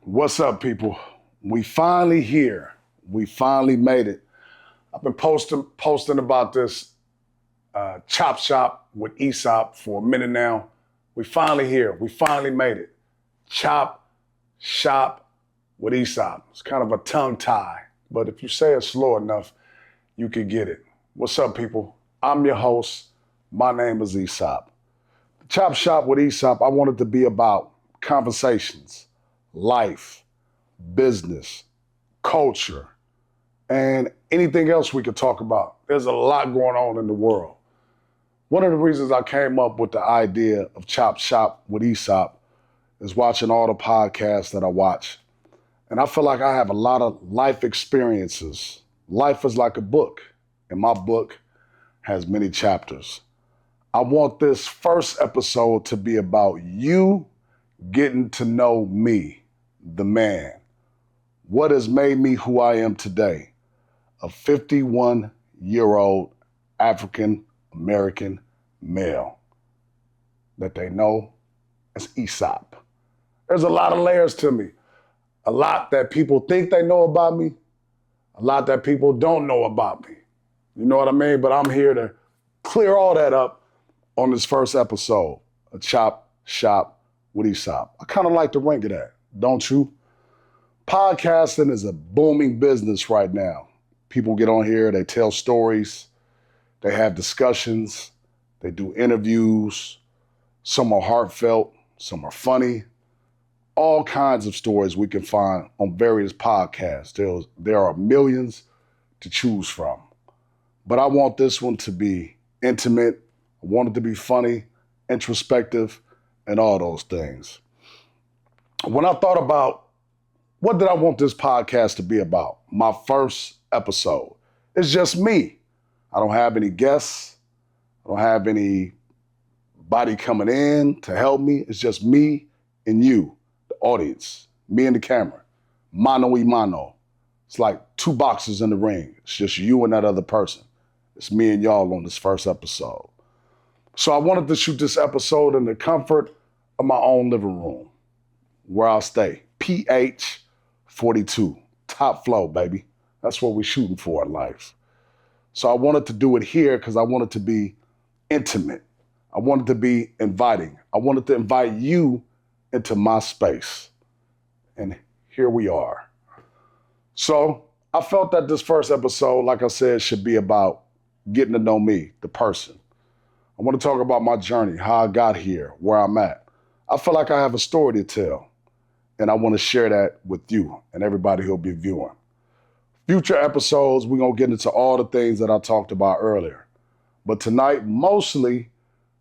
What's up, people? We finally here. We finally made it. I've been posting about this chop shop with Easop for a minute now. We finally here. We finally made it. Chop shop with Easop. It's kind of a tongue tie, but if you say it slow enough, you can get it. What's up, people? I'm your host. My name is Easop. The chop shop with Easop, I want it to be about conversations, life, business, culture, and anything else we could talk about. There's a lot going on in the world. One of the reasons I came up with the idea of Chop Shop with Easop is watching all the podcasts that I watch. And I feel like I have a lot of life experiences. Life is like a book, and my book has many chapters. I want this first episode to be about you getting to know me, the man. What has made me who I am today? A 51-year-old African American male that they know as Easop. There's a lot of layers to me. A lot that people think they know about me. A lot that people don't know about me. You know what I mean? But I'm here to clear all that up on this first episode of Chop Shop with Easop. I kind of like the ring of that, don't you? Podcasting is a booming business right now. People get on here, they tell stories, they have discussions, they do interviews. Some are heartfelt, some are funny. All kinds of stories we can find on various podcasts. There are millions to choose from. But I want this one to be intimate. I want it to be funny, introspective, and all those things. When I thought about what did I want this podcast to be about? My first episode. It's just me. I don't have any guests. I don't have anybody coming in to help me. It's just me and you, the audience, me and the camera. Mano y mano. It's like two boxes in the ring. It's just you and that other person. It's me and y'all on this first episode. So I wanted to shoot this episode in the comfort of my own living room, where I'll stay. PH 42, top flow, baby. That's what we're shooting for in life. So I wanted to do it here because I wanted to be intimate. I wanted to be inviting. I wanted to invite you into my space. And here we are. So I felt that this first episode, like I said, should be about getting to know me, the person. I want to talk about my journey, how I got here, where I'm at. I feel like I have a story to tell. And I want to share that with you and everybody who'll be viewing. Future episodes, we're going to get into all the things that I talked about earlier. But tonight, mostly,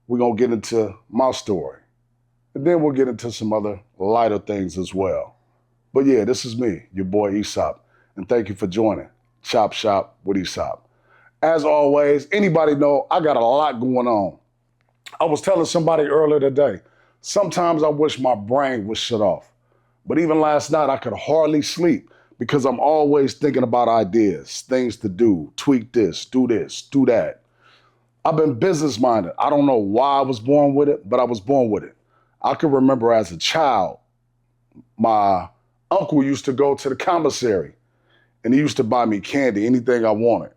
we're going to get into my story. And then we'll get into some other lighter things as well. But yeah, this is me, your boy Easop. And thank you for joining Chop Shop with Easop. As always, anybody know I got a lot going on. I was telling somebody earlier today, sometimes I wish my brain was shut off. But even last night, I could hardly sleep because I'm always thinking about ideas, things to do, tweak this, do that. I've been business-minded. I don't know why I was born with it, but I was born with it. I can remember as a child, my uncle used to go to the commissary and he used to buy me candy, anything I wanted.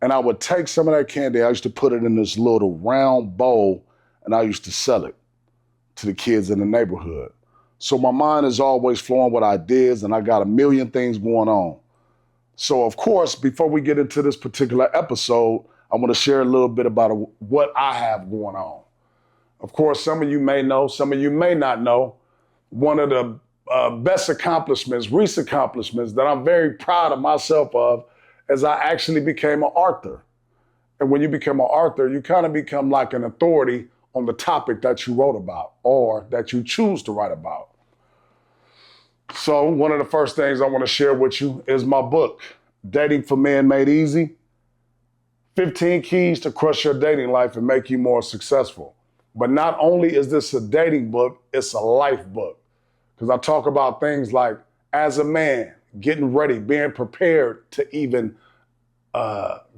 And I would take some of that candy, I used to put it in this little round bowl and I used to sell it to the kids in the neighborhood. So my mind is always flowing with ideas and I got a million things going on. So of course, before we get into this particular episode, I want to share a little bit about what I have going on. Of course, some of you may know, some of you may not know, one of the best accomplishments, recent accomplishments that I'm very proud of myself of is I actually became an author. And when you become an author, you kind of become like an authority on the topic that you wrote about or that you choose to write about. So one of the first things I want to share with you is my book, Dating for Men Made Easy, 15 Keys to Crush Your Dating Life and Make You More Successful. But not only is this a dating book, it's a life book. Because I talk about things like, as a man, getting ready, being prepared to even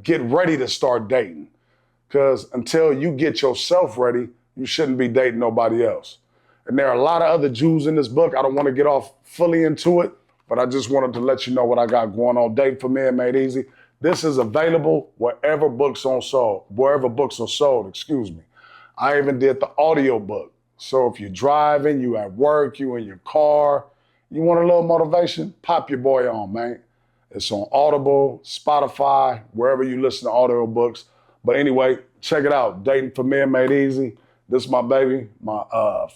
get ready to start dating. Because until you get yourself ready, you shouldn't be dating nobody else. And there are a lot of other Jews in this book. I don't want to get off fully into it, but I just wanted to let you know what I got going on. Dating for Men Made Easy. This is available wherever books are sold, excuse me. I even did the audio book. So if you're driving, you at work, you in your car, you want a little motivation, pop your boy on, man. It's on Audible, Spotify, wherever you listen to audio books. But anyway, check it out. Dating for Men Made Easy. This is my baby, my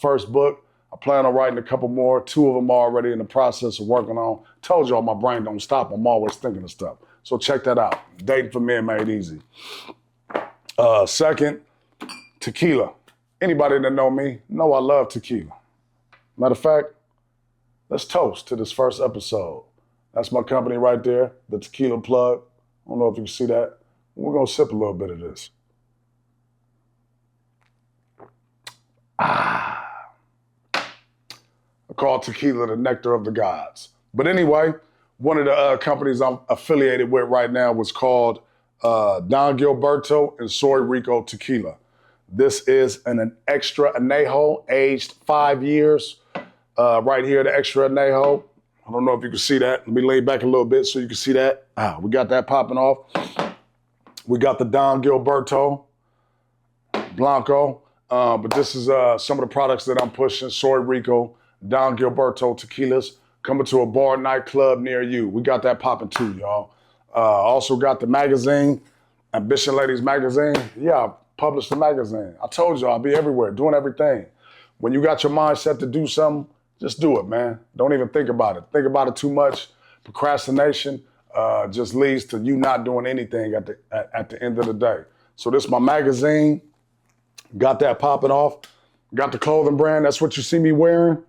first book. I plan on writing a couple more. 2 of them are already in the process of working on. Told y'all my brain don't stop. I'm always thinking of stuff. So check that out. Dating for Men Made Easy. Second, tequila. Anybody that know me know I love tequila. Matter of fact, let's toast to this first episode. That's my company right there, the Tequila Plug. I don't know if you can see that. We're gonna sip a little bit of this. I call tequila the nectar of the gods. But anyway, one of the companies I'm affiliated with right now was called Don Gilberto and Soy Rico Tequila. This is an extra añejo, aged 5 years. Right here, the extra añejo. I don't know if you can see that. Let me lay back a little bit so you can see that. We got that popping off. We got the Don Gilberto Blanco. But this is some of the products that I'm pushing. Soy Rico, Don Gilberto tequilas, coming to a bar nightclub near you. We got that popping too, y'all. Also got the magazine, Ambition Ladies magazine. Yeah, I published the magazine. I told you I'll be everywhere, doing everything. When you got your mindset to do something, just do it, man. Don't even think about it. Think about it too much. Procrastination just leads to you not doing anything at the end of the day. So this is my magazine. Got that popping off. Got the clothing brand. That's what you see me wearing.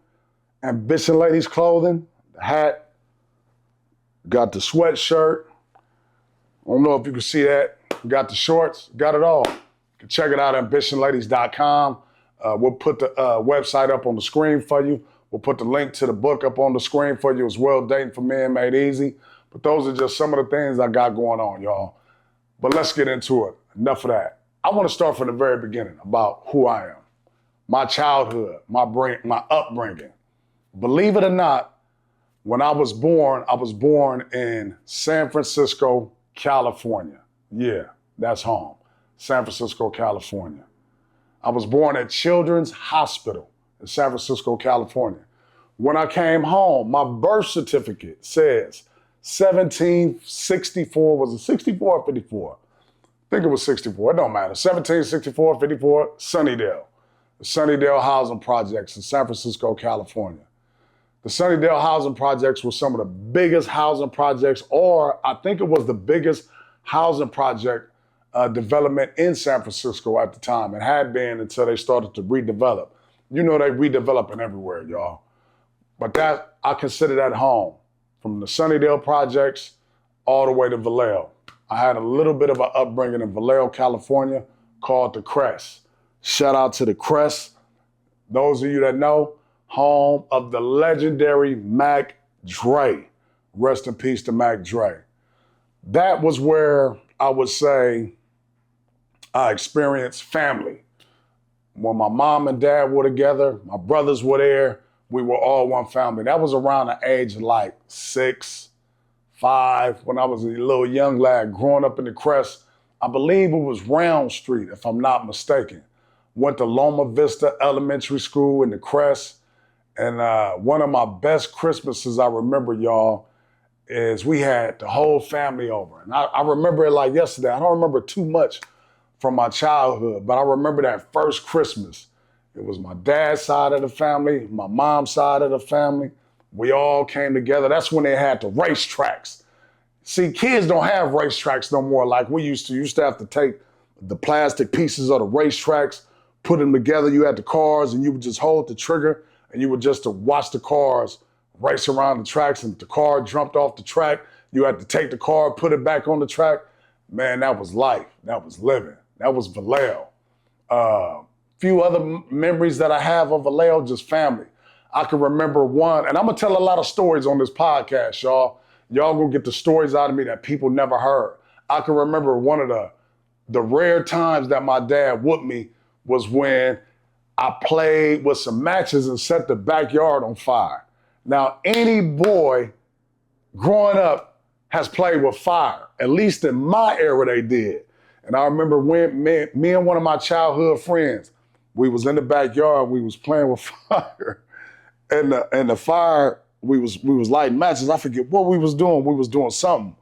Ambition Ladies clothing. The hat. Got the sweatshirt. I don't know if you can see that. Got the shorts. Got it all. You can check it out at ambitionladies.com. We'll put the website up on the screen for you. We'll put the link to the book up on the screen for you as well, Dating for Men Made Easy. But those are just some of the things I got going on, y'all. But let's get into it. Enough of that. I want to start from the very beginning about who I am, my childhood, my upbringing. Believe it or not, when I was born in San Francisco, California. Yeah, that's home. San Francisco, California. I was born at Children's Hospital in San Francisco, California. When I came home, my birth certificate says 1764, was it 64 or 54? I think it was 64, it don't matter. 1764, 54, Sunnydale. The Sunnydale Housing Projects in San Francisco, California. The Sunnydale Housing Projects were some of the biggest housing projects, or I think it was the biggest housing project development in San Francisco at the time. It had been until they started to redevelop. You know they redeveloping everywhere, y'all. But that, I consider that home. From the Sunnydale projects all the way to Vallejo. I had a little bit of an upbringing in Vallejo, California, called the Crest. Shout out to the Crest. Those of you that know, home of the legendary Mac Dre. Rest in peace to Mac Dre. That was where I would say I experienced family. When my mom and dad were together, my brothers were there, we were all one family. That was around the age of like 6, 5, when I was a little young lad growing up in the Crest. I believe it was Round Street, if I'm not mistaken. Went to Loma Vista Elementary School in the Crest. And one of my best Christmases I remember, y'all, is we had the whole family over. And I remember it like yesterday. I don't remember too much from my childhood, but I remember that first Christmas. It was my dad's side of the family, my mom's side of the family. We all came together. That's when they had the racetracks. See, kids don't have racetracks no more like we used to. You used to have to take the plastic pieces of the racetracks, put them together. You had the cars and you would just hold the trigger and you would just to watch the cars race around the tracks, and if the car jumped off the track, you had to take the car, put it back on the track. Man, that was life. That was living. That was Vallejo. Few other memories that I have of Vallejo, just family. I can remember one, and I'm gonna tell a lot of stories on this podcast, y'all. Y'all gonna get the stories out of me that people never heard. I can remember one of the rare times that my dad whooped me was when I played with some matches and set the backyard on fire. Now, any boy growing up has played with fire. At least in my era, they did. And I remember when me and one of my childhood friends, we was in the backyard, we was playing with fire. And the fire, we was lighting matches. I forget what we was doing. We was doing something.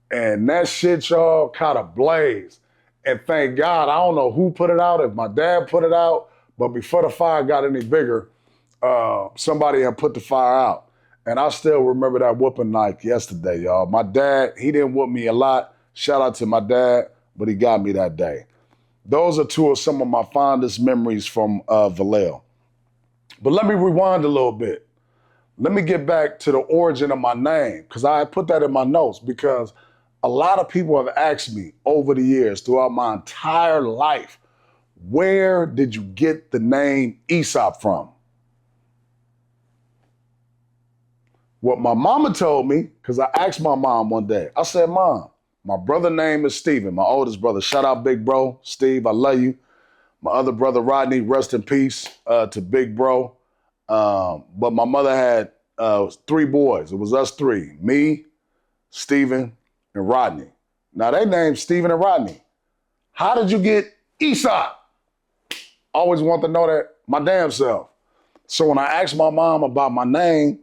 And that shit, y'all, caught a blaze. And thank God, I don't know who put it out, if my dad put it out, but before the fire got any bigger, somebody had put the fire out. And I still remember that whooping like yesterday, y'all. My dad, he didn't whoop me a lot. Shout out to my dad, but he got me that day. Those are two of some of my fondest memories from Vallejo. But let me rewind a little bit. Let me get back to the origin of my name, because I put that in my notes, because a lot of people have asked me over the years, throughout my entire life, where did you get the name Easop from? What my mama told me, because I asked my mom one day, I said, Mom, my brother's name is Steven, my oldest brother. Shout out, big bro. Steve, I love you. My other brother, Rodney, rest in peace to big bro. But my mother had 3 boys. It was us 3, me, Steven, and Rodney. Now, they named Steven and Rodney. How did you get Easop? Always want to know that my damn self. So when I asked my mom about my name,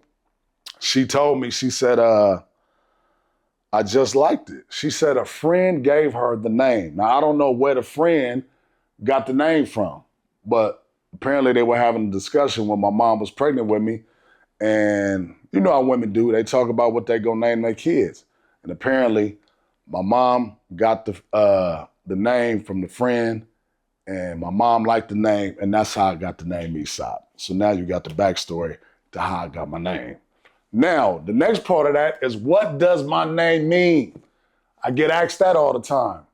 she told me, she said, I just liked it. She said a friend gave her the name. Now, I don't know where the friend got the name from, but apparently they were having a discussion when my mom was pregnant with me. And you know how women do. They talk about what they gonna name their kids. And apparently my mom got the name from the friend, and my mom liked the name, and that's how I got the name Easop. So now you got the backstory to how I got my name. Now, the next part of that is, what does my name mean? I get asked that all the time.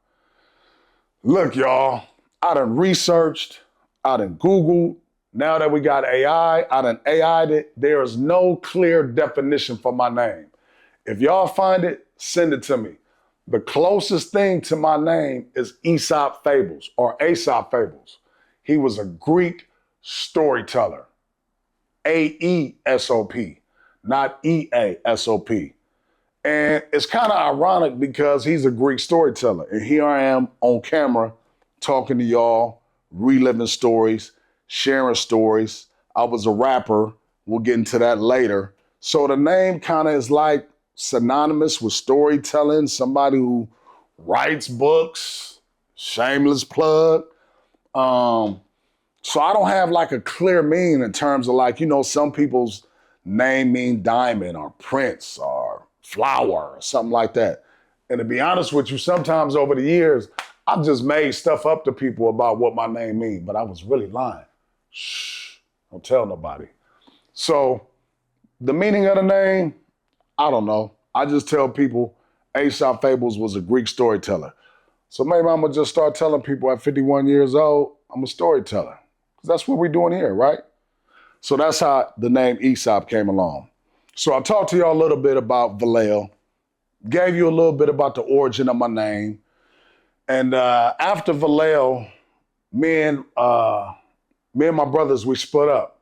Look, y'all, I done researched, I done Googled. Now that we got AI, I done AI'd it. There is no clear definition for my name. If y'all find it, send it to me. The closest thing to my name is Easop Fables, or Aesop Fables. He was a Greek storyteller. A-E-S-O-P, not E-A-S-O-P. And it's kind of ironic because he's a Greek storyteller. And here I am on camera talking to y'all, reliving stories, sharing stories. I was a rapper. We'll get into that later. So the name kind of is like synonymous with storytelling, somebody who writes books, shameless plug. So I don't have like a clear meaning in terms of like, you know, some people's name mean diamond or prince or flower or something like that. And to be honest with you, sometimes over the years, I've just made stuff up to people about what my name means, but I was really lying. Shh, don't tell nobody. So the meaning of the name, I don't know. I just tell people Aesop Fables was a Greek storyteller. So maybe I'm gonna just start telling people at 51 years old, I'm a storyteller. Because that's what we're doing here, right? So that's how the name Easop came along. So I talked to y'all a little bit about Vallejo, gave you a little bit about the origin of my name. And after Vallejo, me and my brothers, we split up.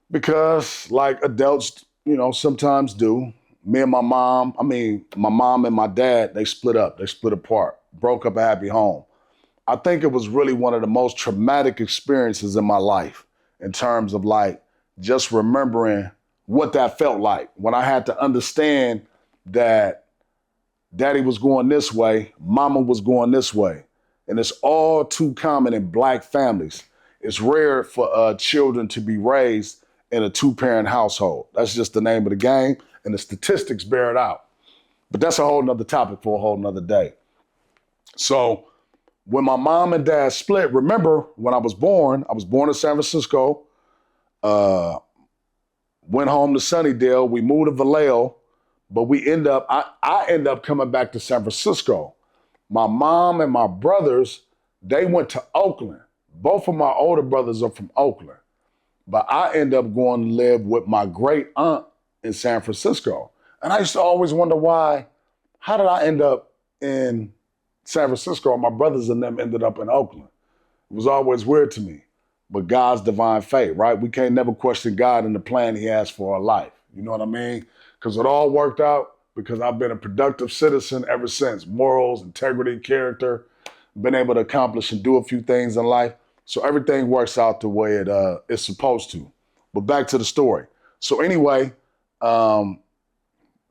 Because like adults, you know, sometimes do. Me and my mom and my dad, they split up, they split apart, broke up a happy home. I think it was really one of the most traumatic experiences in my life in terms of like just remembering what that felt like when I had to understand that daddy was going this way, mama was going this way. And it's all too common in Black families. It's rare for children to be raised in a 2-parent household. That's just the name of the game, and the statistics bear it out. But that's a whole nother topic for a whole nother day. So when my mom and dad split, remember when I was born in San Francisco, went home to Sunnydale, we moved to Vallejo, but I end up coming back to San Francisco. My mom and my brothers, they went to Oakland. Both of my older brothers are from Oakland. But I end up going to live with my great aunt in San Francisco. And I used to always wonder how did I end up in San Francisco and my brothers and them ended up in Oakland? It was always weird to me. but God's divine fate, right? We can't never question God and the plan he has for our life. You know what I mean? Because it all worked out because I've been a productive citizen ever since. Morals, integrity, character, been able to accomplish and do a few things in life. So everything works out the way it's supposed to. But back to the story. So anyway, and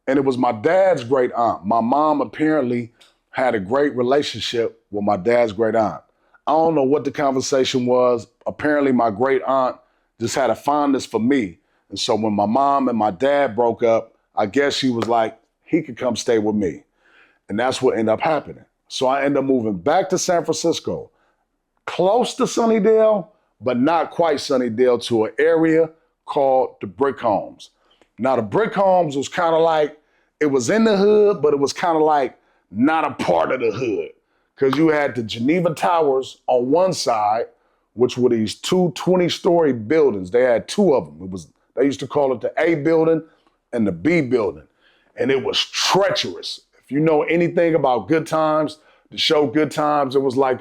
it was my dad's great aunt. My mom apparently had a great relationship with my dad's great aunt. I don't know what the conversation was. Apparently my great aunt just had a fondness for me. And so when my mom and my dad broke up, I guess she was like, he could come stay with me. And that's what ended up happening. So I ended up moving back to San Francisco, close to Sunnydale, but not quite Sunnydale, to an area called the Brick Homes. Now the Brick Homes was kind of like, it was in the hood, but it was kind of like not a part of the hood. Because you had the Geneva Towers on one side, which were these two 20-story buildings. They had two of them. They used to call it the A building and the B building. And it was treacherous. If you know anything about Good Times, the show Good Times, it was like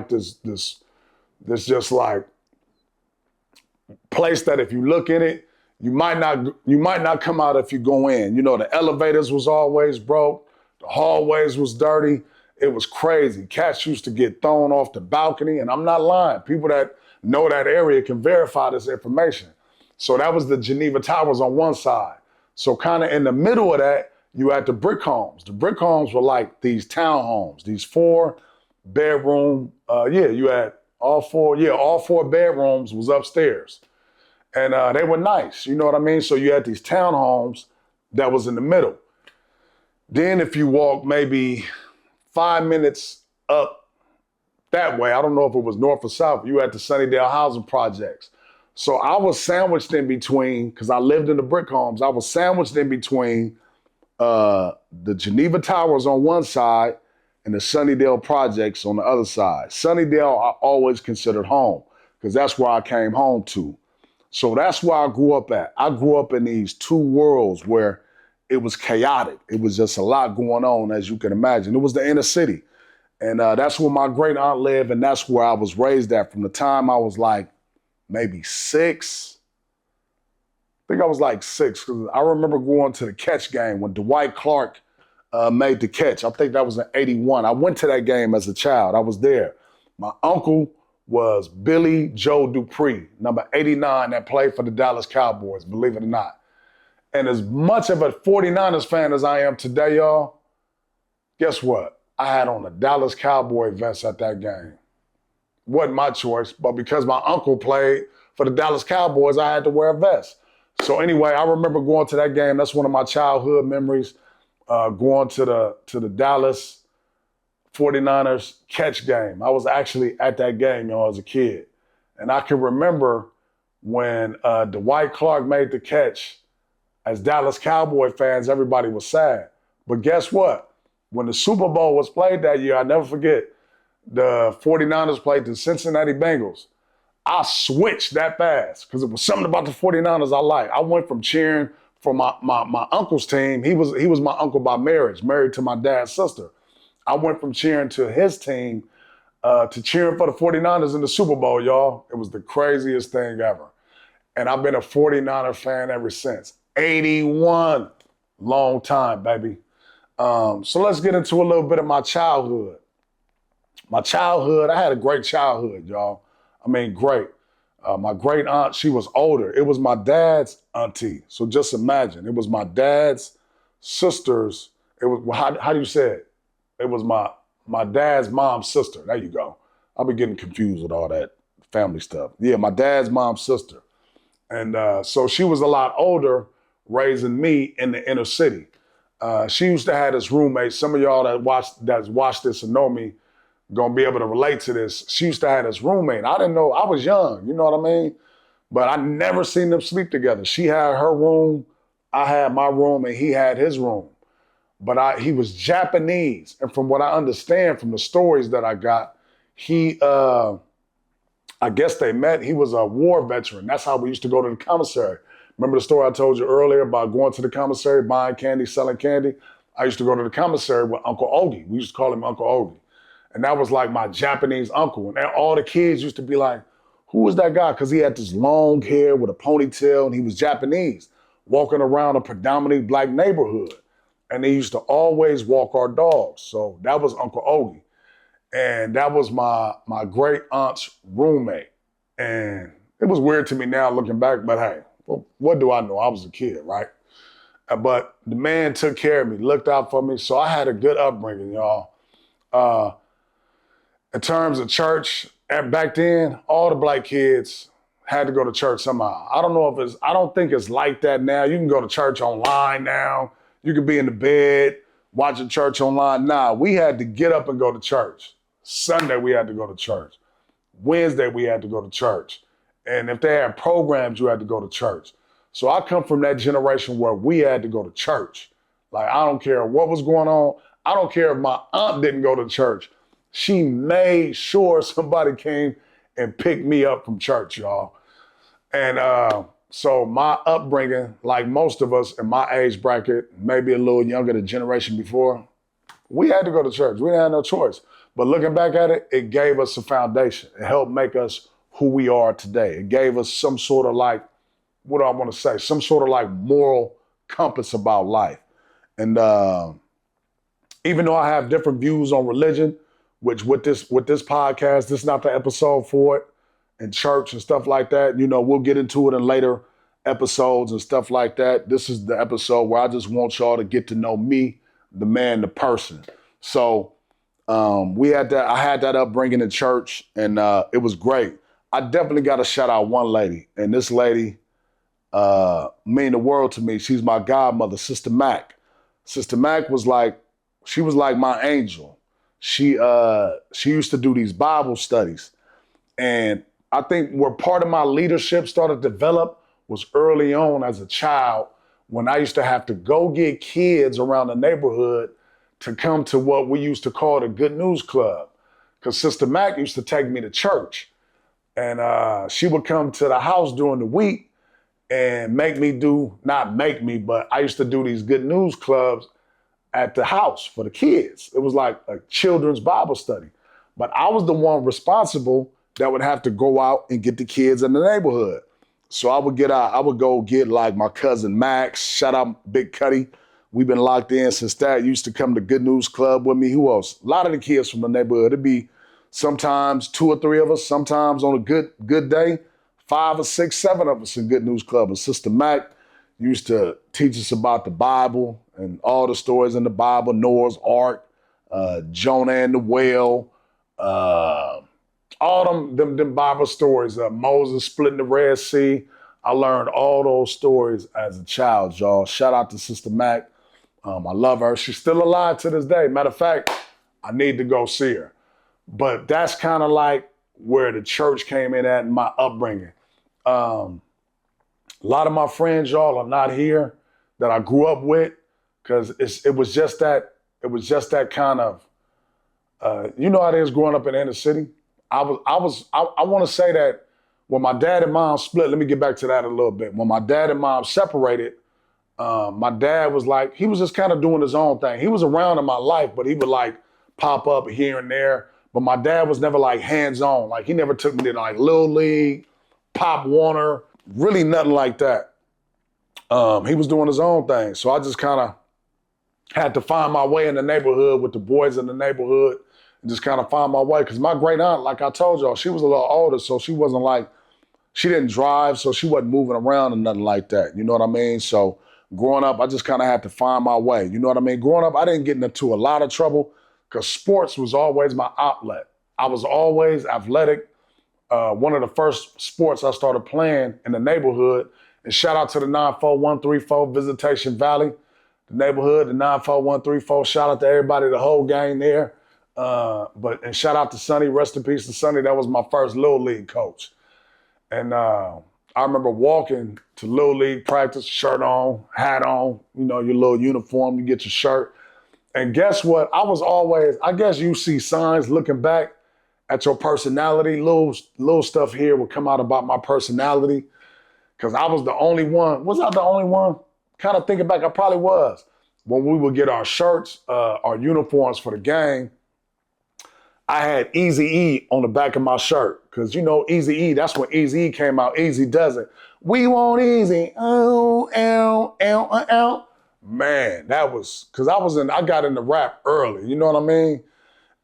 this just like place that if you look in it, you might not come out if you go in. You know, the elevators was always broke, the hallways was dirty. It was crazy. Cats used to get thrown off the balcony, and I'm not lying. People that know that area can verify this information. So that was the Geneva Towers on one side. So kind of in the middle of that, you had the Brick Homes. The Brick Homes were like these townhomes, these 4-bedroom, you had all four bedrooms was upstairs. And they were nice, you know what I mean? So you had these townhomes that was in the middle. Then if you walk maybe 5 minutes up that way, I don't know if it was north or south, you had the Sunnydale housing projects. So I was sandwiched in between, because I lived in the Brick Homes, I was sandwiched in between the Geneva Towers on one side and the Sunnydale projects on the other side. Sunnydale I always considered home, because that's where I came home to. So that's where I grew up at. I grew up in these two worlds where it was chaotic. It was just a lot going on, as you can imagine. It was the inner city. And that's where my great aunt lived, and that's where I was raised at from the time I was like maybe 6. I think I was like 6, because I remember going to the catch game when Dwight Clark made the catch. I think that was in 81. I went to that game as a child. I was there. My uncle was Billy Joe Dupree, number 89, that played for the Dallas Cowboys, believe it or not. And as much of a 49ers fan as I am today, y'all, guess what? I had on a Dallas Cowboy vest at that game. Wasn't my choice, but because my uncle played for the Dallas Cowboys, I had to wear a vest. So anyway, I remember going to that game. That's one of my childhood memories, going to the Dallas 49ers catch game. I was actually at that game, as a kid. And I can remember when Dwight Clark made the catch. As Dallas Cowboy fans, everybody was sad. But guess what? When the Super Bowl was played that year, I'll never forget, the 49ers played the Cincinnati Bengals. I switched that fast because it was something about the 49ers I liked. I went from cheering for my uncle's team. He was my uncle by marriage, married to my dad's sister. I went from cheering to his team to cheering for the 49ers in the Super Bowl, y'all. It was the craziest thing ever. And I've been a 49er fan ever since. 81, long time, baby. So let's get into a little bit of my childhood. My childhood, I had a great childhood, y'all. I mean, great. My great aunt, she was older. It was my dad's auntie. So just imagine, it was my dad's sister's, it was, how do you say it? It was my dad's mom's sister. There you go. I've been getting confused with all that family stuff. Yeah, my dad's mom's sister. And so she was a lot older, raising me in the inner city. She used to have this roommate. Some of y'all that's watched this and know me gonna be able to relate to this. She used to have this roommate. I didn't know, I was young, you know what I mean? But I never seen them sleep together. She had her room, I had my room, and he had his room. But he was Japanese. And from what I understand from the stories that I got, I guess they met, he was a war veteran. That's how we used to go to the commissary. Remember the story I told you earlier about going to the commissary, buying candy, selling candy? I used to go to the commissary with Uncle Ogie. We used to call him Uncle Ogie. And that was like my Japanese uncle. And all the kids used to be like, who was that guy? Because he had this long hair with a ponytail and he was Japanese, walking around a predominantly black neighborhood. And they used to always walk our dogs. So that was Uncle Ogie. And that was my great aunt's roommate. And it was weird to me now looking back, but hey, well, what do I know? I was a kid, right? But the man took care of me, looked out for me. So I had a good upbringing, y'all. In terms of church, back then, all the black kids had to go to church somehow. I don't think it's like that now. You can go to church online now. You can be in the bed watching church online. Nah, we had to get up and go to church. Sunday, we had to go to church. Wednesday, we had to go to church. And if they had programs, you had to go to church. So I come from that generation where we had to go to church. Like, I don't care what was going on. I don't care if my aunt didn't go to church. She made sure somebody came and picked me up from church, y'all. And so my upbringing, like most of us in my age bracket, maybe a little younger, the generation before, we had to go to church. We didn't have no choice. But looking back at it, it gave us a foundation. It helped make us who we are today. It gave us some sort of like, what do I want to say? Some sort of like moral compass about life. And even though I have different views on religion, which with this podcast, this is not the episode for it, and church and stuff like that, you know, we'll get into it in later episodes and stuff like that. This is the episode where I just want y'all to get to know me, the man, the person. So I had that upbringing in church, and it was great. I definitely got to shout out one lady, and this lady mean the world to me. She's my godmother, Sister Mac. Sister Mac was like my angel. She used to do these Bible studies, and I think where part of my leadership started to develop was early on as a child, when I used to have to go get kids around the neighborhood to come to what we used to call the Good News Club. Because Sister Mac used to take me to church. And she would come to the house during the week and but I used to do these Good News Clubs at the house for the kids. It was like a children's Bible study. But I was the one responsible that would have to go out and get the kids in the neighborhood. So I would go get like my cousin Max, shout out Big Cuddy. We've been locked in since that. Used to come to Good News Club with me. Who else? A lot of the kids from the neighborhood. It'd be sometimes 2 or 3 of us, sometimes on a good day, 5 or 6, 7 of us in Good News Club. And Sister Mac used to teach us about the Bible and all the stories in the Bible, Noah's Ark, Jonah and the whale, all them Bible stories, Moses splitting the Red Sea. I learned all those stories as a child, y'all. Shout out to Sister Mac. I love her. She's still alive to this day. Matter of fact, I need to go see her. But that's kind of like where the church came in at in my upbringing. A lot of my friends, y'all, are not here that I grew up with, because it was just that kind of, you know how it is growing up in the inner city. I want to say that when my dad and mom split, let me get back to that a little bit. When my dad and mom separated, my dad was like, he was just kind of doing his own thing. He was around in my life, but he would like pop up here and there. But my dad was never like hands-on. Like, he never took me to like Little League, Pop Warner, really nothing like that. He was doing his own thing. So I just kind of had to find my way in the neighborhood with the boys in the neighborhood and just kind of find my way. Because my great aunt, like I told y'all, she was a little older, so she wasn't like, she didn't drive, so she wasn't moving around and nothing like that. You know what I mean? So growing up, I just kind of had to find my way. You know what I mean? Growing up, I didn't get into a lot of trouble because sports was always my outlet. I was always athletic. One of the first sports I started playing in the neighborhood, and shout out to the 94134 Visitation Valley, the neighborhood, the 94134. Shout out to everybody, the whole gang there. And shout out to Sonny, rest in peace to Sonny. That was my first Little League coach. And I remember walking to Little League practice, shirt on, hat on, you know, your little uniform, you get your shirt. And guess what? I guess you see signs looking back at your personality. Little stuff here would come out about my personality, because I was the only one. Was I the only one? Kind of thinking back, I probably was. When we would get our shirts, our uniforms for the game, I had Easy E on the back of my shirt, Because, you know, Eazy-E, that's when Eazy-E came out. Easy does it. We want easy. Oh, ow, ow, ow, ow. Man, that was, because I got into rap early, you know what I mean?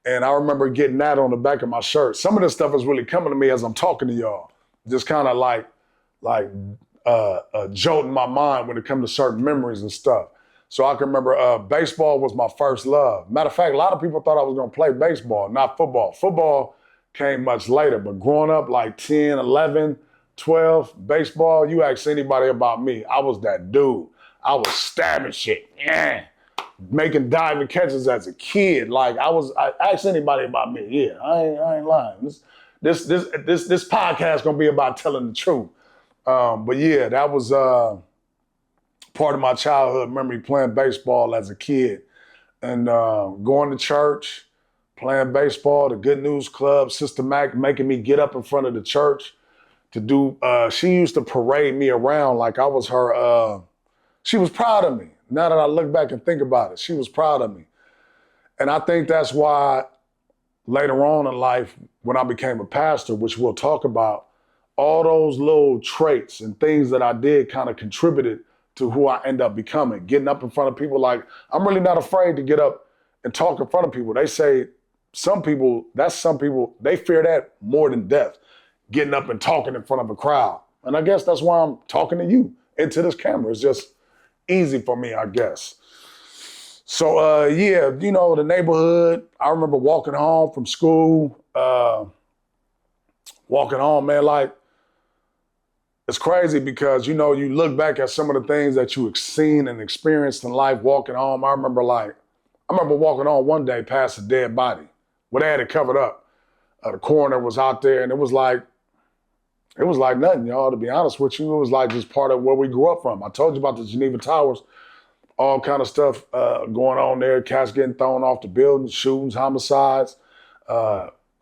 And I remember getting that on the back of my shirt. Some of this stuff is really coming to me as I'm talking to y'all. Just kind of like jolting my mind when it comes to certain memories and stuff. So I can remember baseball was my first love. Matter of fact, a lot of people thought I was gonna play baseball, not football. Football came much later, but growing up like 10, 11, 12, baseball, you ask anybody about me, I was that dude. I was stabbing shit, yeah, making diving catches as a kid. Like I ask anybody about me, yeah, I ain't lying. This podcast gonna be about telling the truth. But yeah, that was part of my childhood memory, playing baseball as a kid and going to church, playing baseball, the Good News Club, Sister Mac making me get up in front of the church to do, she used to parade me around like I was her, she was proud of me. Now that I look back and think about it, she was proud of me. And I think that's why later on in life, when I became a pastor, which we'll talk about, all those little traits and things that I did kind of contributed to who I end up becoming. Getting up in front of people, like, I'm really not afraid to get up and talk in front of people. They say some people, they fear that more than death, getting up and talking in front of a crowd. And I guess that's why I'm talking to you into this camera. It's just easy for me, I guess. So yeah, you know, the neighborhood, I remember walking home from school, man, like, it's crazy because, you know, you look back at some of the things that you've seen and experienced in life walking home. I remember walking home one day past a dead body. Well, they had it covered up. The coroner was out there, and it was like nothing, y'all, to be honest with you. It was like just part of where we grew up from. I told you about the Geneva Towers, all kind of stuff going on there, cats getting thrown off the buildings, shootings, homicides.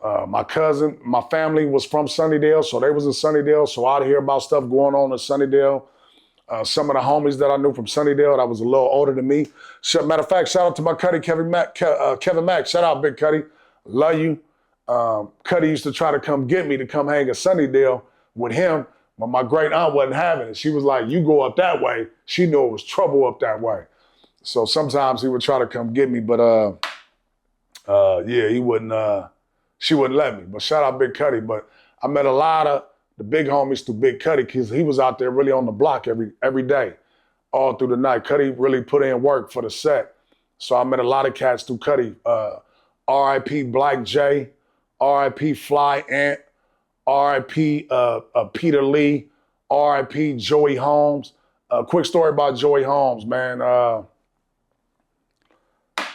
My family was from Sunnydale, so they was in Sunnydale, so I'd hear about stuff going on in Sunnydale. Some of the homies that I knew from Sunnydale that was a little older than me. Matter of fact, shout out to my Cuddy, Kevin Mack. Shout out, Big Cuddy. Love you. Cuddy used to try to come get me to come hang at Sunnydale with him, but my great aunt wasn't having it. She was like, you go up that way. She knew it was trouble up that way. So sometimes he would try to come get me, but yeah, he wouldn't. She wouldn't let me, but shout out Big Cuddy. But I met a lot of the big homies through Big Cuddy because he was out there really on the block every day, all through the night. Cuddy really put in work for the set. So I met a lot of cats through Cuddy. R.I.P. Black J, R.I.P. Fly Ant, R.I.P. Peter Lee, R.I.P. Joey Holmes. Quick story about Joey Holmes, man. I'm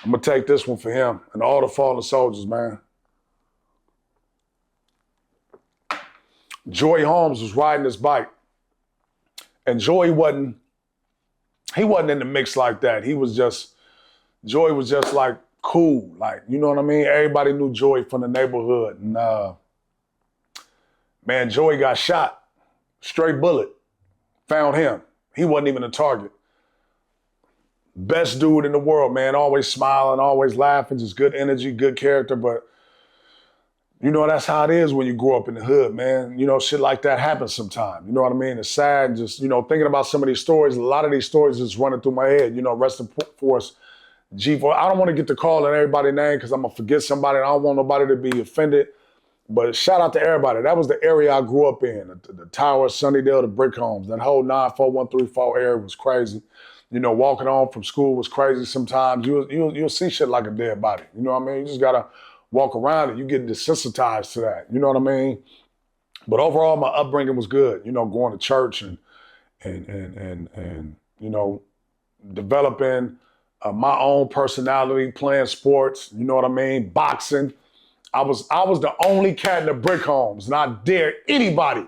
going to take this one for him and all the fallen soldiers, man. Joey Holmes was riding his bike, and Joey wasn't in the mix like that. Joey was just like cool, like, you know what I mean? Everybody knew Joey from the neighborhood, and man, Joey got shot, straight bullet, found him. He wasn't even a target. Best dude in the world, man, always smiling, always laughing, just good energy, good character, but you know, that's how it is when you grow up in the hood, man. You know, shit like that happens sometimes. You know what I mean? It's sad. Just, you know, thinking about some of these stories, a lot of these stories is running through my head. You know, rest in force, G4. I don't want to get to calling everybody's name because I'm going to forget somebody. And I don't want nobody to be offended. But shout out to everybody. That was the area I grew up in. The Tower, Sunnydale, the brick homes. That whole 94134 area was crazy. You know, walking home from school was crazy sometimes. You'll see shit like a dead body. You know what I mean? You just got to walk around it, you get desensitized to that. You know what I mean? But overall, my upbringing was good. You know, going to church and you know, developing my own personality, playing sports. You know what I mean? Boxing. I was the only cat in the brick homes, and I dare anybody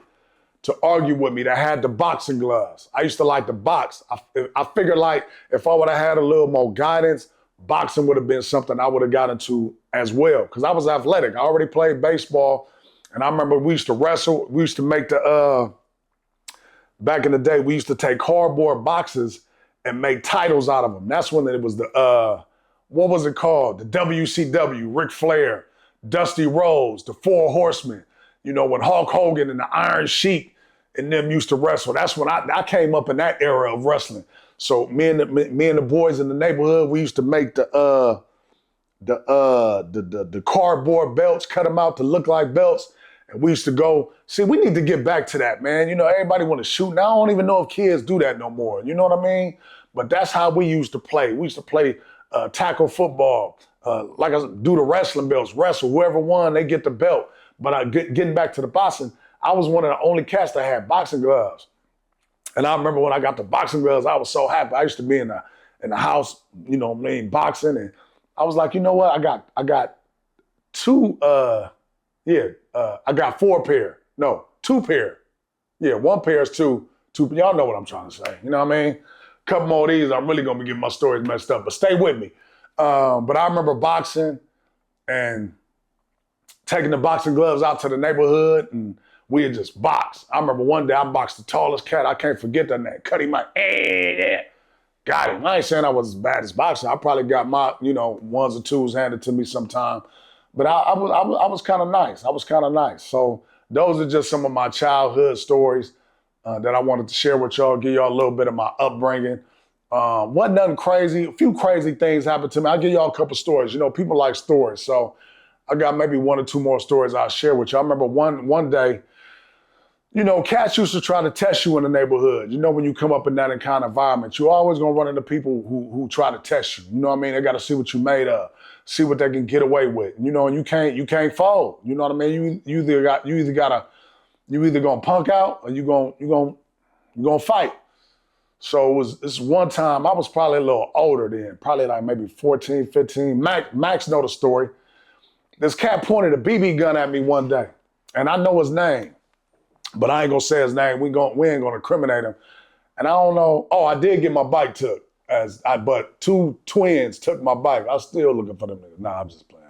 to argue with me that had the boxing gloves. I used to like to box. I figured like if I would have had a little more guidance, boxing would have been something I would have got into as well, because I was athletic. I already played baseball, and I remember we used to wrestle. We used to make back in the day, we used to take cardboard boxes and make titles out of them. That's when it was the, what was it called? The WCW, Ric Flair, Dusty Rhodes, the Four Horsemen. when Hulk Hogan and the Iron Sheik and them used to wrestle. That's when I came up in that era of wrestling. So me and the boys in the neighborhood, we used to make the cardboard belts, cut them out to look like belts. And we used to go, see, we need to get back to that, man. Everybody want to shoot. Now I don't even know if kids do that no more. You know what I mean? But that's how we used to play. We used to play tackle football. Like I said, do the wrestling belts, wrestle. Whoever won, they get the belt. But getting back to the boxing, I was one of the only cats that had boxing gloves. And I remember when I got the boxing gloves, I was so happy. I used to be in the house, boxing. And I was like, you know what? I got two, I got 4 pair. No, 2 pair. Yeah, 1 pair is two. Y'all know what I'm trying to say. You know what I mean? A couple more of these, I'm really going to be getting my stories messed up, but stay with me. But I remember boxing and taking the boxing gloves out to the neighborhood, and we'd just box. I remember one day I boxed the tallest cat. I can't forget that name. Cut him out. Got him. I ain't saying I was as bad as boxing. I probably got my, 1s or 2s handed to me sometime. But I was kind of nice. I was kind of nice. So those are just some of my childhood stories that I wanted to share with y'all, give y'all a little bit of my upbringing. Wasn't nothing crazy. A few crazy things happened to me. I'll give y'all a couple stories. People like stories. So I got maybe 1 or 2 more stories I'll share with you. I remember one day, cats used to try to test you in the neighborhood. When you come up in that kind of environment, you're always going to run into people who try to test you. You know what I mean? They got to see what you made of, see what they can get away with. And you can't fold. You know what I mean? You either gonna punk out or you gonna fight. So this one time, I was probably a little older then, probably like maybe 14, 15. Max know the story. This cat pointed a BB gun at me one day, and I know his name, but I ain't gonna say his name. We ain't gonna incriminate him. And I don't know. Oh, I did get my bike took, but 2 twins took my bike. I'm still looking for them niggas. Nah, I'm just playing.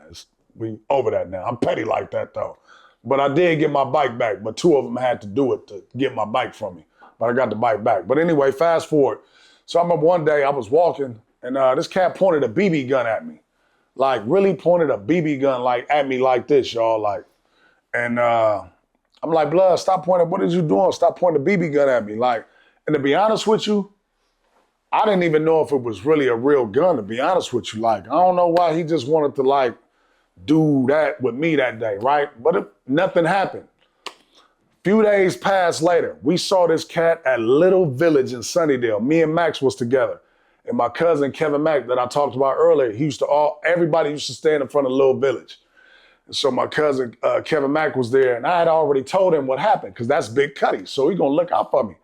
We over that now. I'm petty like that though. But I did get my bike back, but 2 of them had to do it to get my bike from me. But I got the bike back. But anyway, fast forward. So I remember one day I was walking, and this cat pointed a BB gun at me. Like, really pointed a BB gun at me like this, y'all. And I'm like, blood, stop pointing. What is you doing? Stop pointing the BB gun at me. And to be honest with you, I didn't even know if it was really a real gun, to be honest with you. I don't know why he just wanted to, do that with me that day, right? But nothing happened. Few days passed later, we saw this cat at Little Village in Sunnydale. Me and Max was together. And my cousin, Kevin Mack, that I talked about earlier, everybody used to stand in front of Little Village. And so my cousin, Kevin Mack, was there, and I had already told him what happened, because that's Big Cuddy, so he gonna look out for me.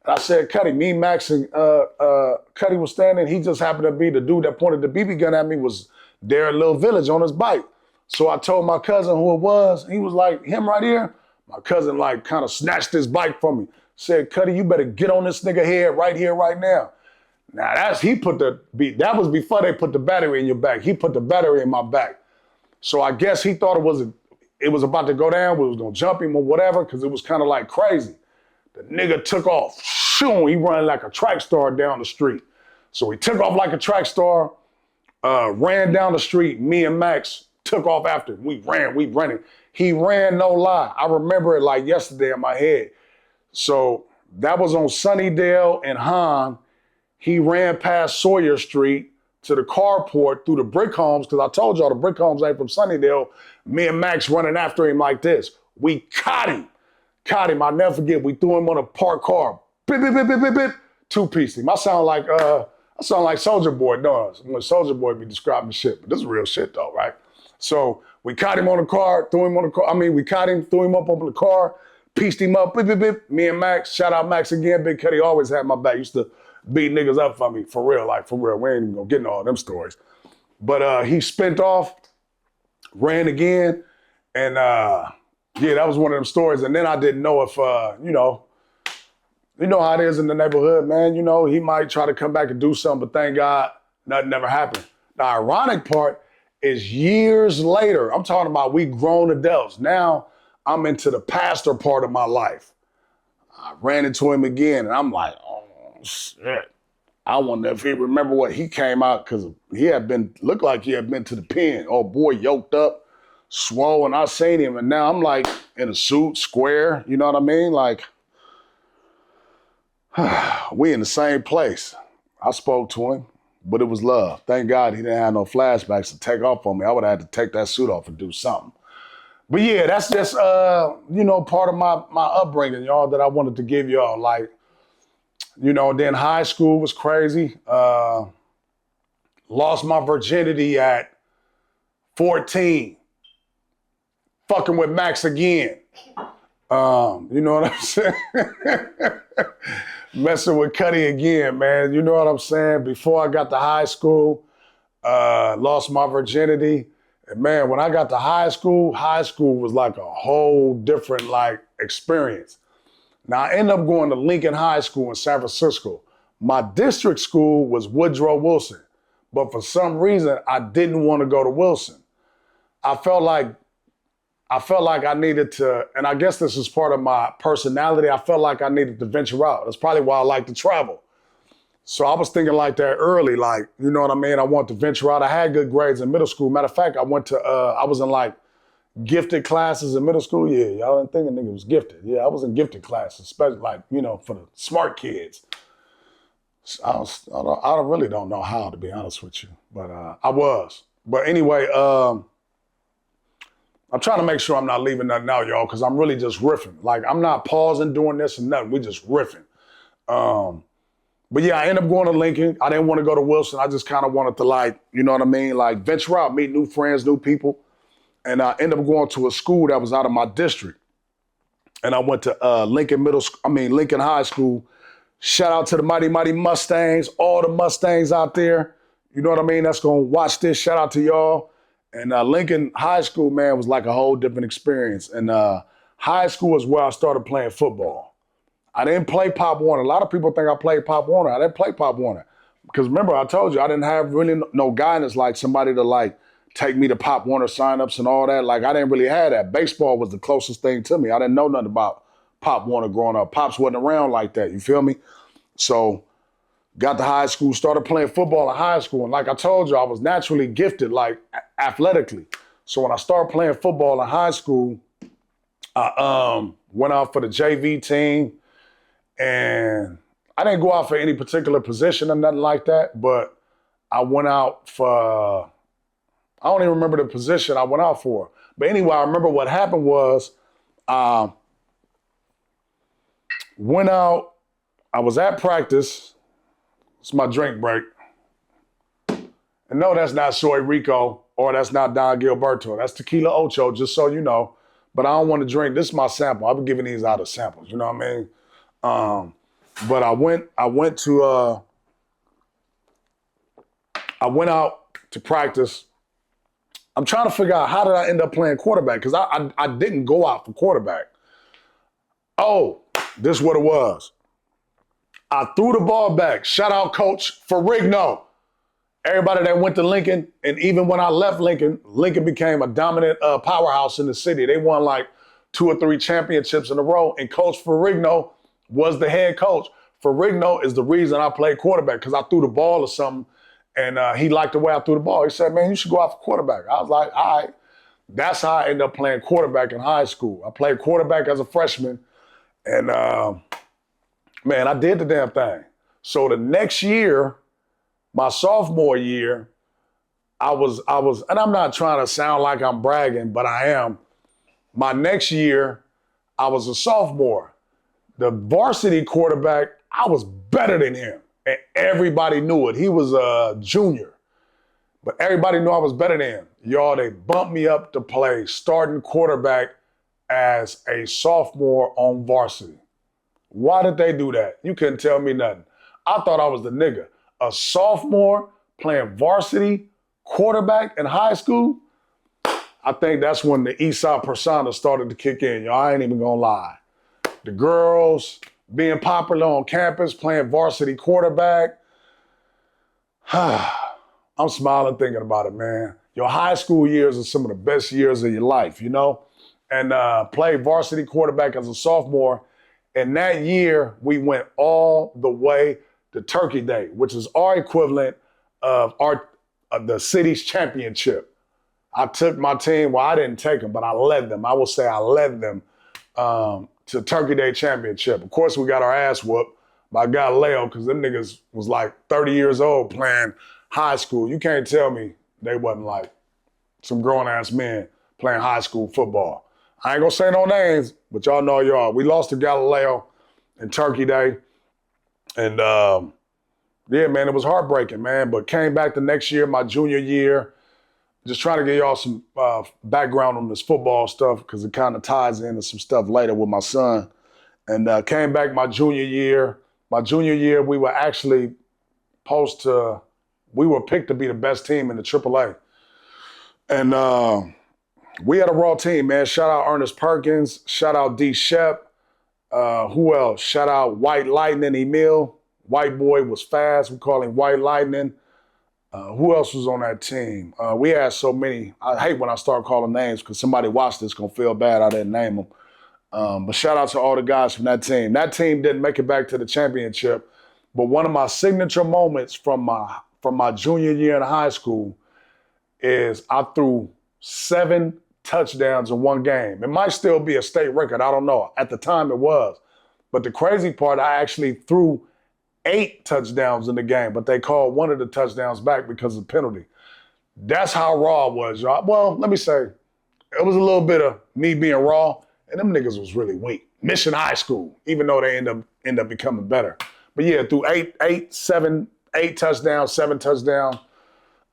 And I said, Cuddy, me, Max, and Cuddy was standing. He just happened to be the dude that pointed the BB gun at me was there at Little Village on his bike. So I told my cousin who it was. He was like, him right here? My cousin kind of snatched his bike from me. Said, Cuddy, you better get on this nigga head right here, right now. Now that was before they put the battery in your back. He put the battery in my back. So I guess he thought it was about to go down. We was gonna jump him or whatever, because it was kind of crazy. The nigga took off. Shoo, he ran like a track star down the street. So he took off like a track star, ran down the street. Me and Max took off after him. We ran. He ran, no lie. I remember it like yesterday in my head. So that was on Sunnydale and Hahn. He ran past Sawyer Street to the carport through the brick homes, because I told y'all the brick homes ain't from Sunnydale. Me and Max running after him like this. We caught him. I'll never forget. We threw him on a parked car. Bip, bip, bip, bip, bip, bip. 2-pieced him. I sound like Soulja Boy does when Soulja Boy be describing shit, but this is real shit though, right? So we caught him on the car, we caught him, threw him up on the car, pieced him up, bip, bip, bip. Me and Max, shout out Max again. Big Cuddy always had my back. Used to beat niggas up for me, for real. We ain't even gonna get into all them stories. But he spent off, ran again, and that was one of them stories. And then I didn't know if, you know how it is in the neighborhood, man. He might try to come back and do something, but thank God, nothing ever happened. The ironic part is years later, I'm talking about we grown adults. Now I'm into the pastor part of my life. I ran into him again, and I'm like, oh, shit. I wonder if he remember what he came out, because looked like he had been to the pen. Oh boy, yoked up, swole, and I seen him, and now I'm like in a suit, square, you know what I mean? Like, we in the same place. I spoke to him, but it was love. Thank God he didn't have no flashbacks to take off on me. I would have had to take that suit off and do something. But yeah, that's just, part of my upbringing, y'all, that I wanted to give y'all. Like, then high school was crazy. Lost my virginity at 14. Fucking with Max again. You know what I'm saying? Messing with Cuddy again, man. You know what I'm saying? Before I got to high school, lost my virginity. And man, when I got to high school was like a whole different experience. Now I ended up going to Lincoln High School in San Francisco. My district school was Woodrow Wilson, but for some reason I didn't want to go to Wilson. I felt like I needed to, and I guess this is part of my personality, I felt like I needed to venture out. That's probably why I like to travel. So I was thinking like that early, you know what I mean? I want to venture out. I had good grades in middle school. Matter of fact, I was in gifted classes in middle school. Yeah, y'all didn't think a nigga was gifted. Yeah, I was in gifted classes, especially for the smart kids. So I really don't know how, to be honest with you, but I was. But anyway, I'm trying to make sure I'm not leaving nothing out, y'all, because I'm really just riffing. I'm not pausing, doing this and nothing. We just riffing. But yeah, I ended up going to Lincoln. I didn't want to go to Wilson. I just kind of wanted to you know what I mean? Venture out, meet new friends, new people. And I ended up going to a school that was out of my district. And I went to Lincoln High School. Shout out to the mighty, mighty Mustangs, all the Mustangs out there. You know what I mean? That's going to watch this. Shout out to y'all. And Lincoln High School, man, was like a whole different experience. And high school is where I started playing football. I didn't play Pop Warner. A lot of people think I played Pop Warner. I didn't play Pop Warner. Because remember, I told you, I didn't have really no guidance, somebody to take me to Pop Warner signups and all that. I didn't really have that. Baseball was the closest thing to me. I didn't know nothing about Pop Warner growing up. Pops wasn't around like that, you feel me? So got to high school, started playing football in high school. And like I told you, I was naturally gifted, athletically. So when I started playing football in high school, I went out for the JV team. And I didn't go out for any particular position or nothing like that, but I went out for, I don't even remember the position I went out for. But anyway, I remember what happened was, went out, I was at practice. It's my drink break. And no, that's not Soy Rico or that's not Don Gilberto. That's Tequila Ocho, just so you know. But I don't want to drink. This is my sample. I've been giving these out as samples, you know what I mean? But I went out to practice. I'm trying to figure out how did I end up playing quarterback? Because I didn't go out for quarterback. Oh, this is what it was. I threw the ball back. Shout out Coach Ferrigno. Everybody that went to Lincoln, and even when I left Lincoln, Lincoln became a dominant powerhouse in the city. They won 2 or 3 championships in a row, and Coach Ferrigno was the head coach. Ferrigno is the reason I played quarterback, because I threw the ball or something, and he liked the way I threw the ball. He said, man, you should go out for quarterback. I was like, all right. That's how I ended up playing quarterback in high school. I played quarterback as a freshman, and man, I did the damn thing. So the next year, my sophomore year, I was, and I'm not trying to sound like I'm bragging, but I am. My next year, I was a sophomore. The varsity quarterback, I was better than him. And everybody knew it. He was a junior. But everybody knew I was better than him. Y'all, they bumped me up to play starting quarterback as a sophomore on varsity. Why did they do that? You couldn't tell me nothing. I thought I was the nigga. A sophomore playing varsity quarterback in high school? I think that's when the Easop persona started to kick in, y'all. I ain't even gonna lie. The girls being popular on campus, playing varsity quarterback. I'm smiling thinking about it, man. Your high school years are some of the best years of your life, you know? And played varsity quarterback as a sophomore. And that year, we went all the way to Turkey Day, which is our equivalent of the city's championship. I took my team, well, I didn't take them, but I led them. I will say I led them to Turkey Day Championship. Of course, we got our ass whooped by Galileo because them niggas was like 30 years old playing high school. You can't tell me they wasn't like some grown-ass men playing high school football. I ain't gonna say no names, but y'all know y'all. We lost to Galileo in Turkey Day. And yeah, man, it was heartbreaking, man. But came back the next year, my junior year, just trying to get y'all some background on this football stuff because it kind of ties into some stuff later with my son. And came back my junior year. My junior year, we were actually we were picked to be the best team in the AAA. And we had a raw team, man. Shout out Ernest Perkins. Shout out D. Shep. Who else? Shout out White Lightning Emil. White boy was fast. We call him White Lightning. Who else was on that team? We had so many. I hate when I start calling names because somebody watched this going to feel bad I didn't name them. But shout out to all the guys from that team. That team didn't make it back to the championship. But one of my signature moments from my junior year in high school is I threw 7 touchdowns in one game. It might still be a state record. I don't know. At the time it was. But the crazy part, I actually threw 8 touchdowns in the game, but they called one of the touchdowns back because of penalty. That's how raw it was, y'all. Well, let me say, it was a little bit of me being raw, and them niggas was really weak. Mission High School, even though they end up becoming better. But yeah, through 8 touchdowns, 7 touchdowns,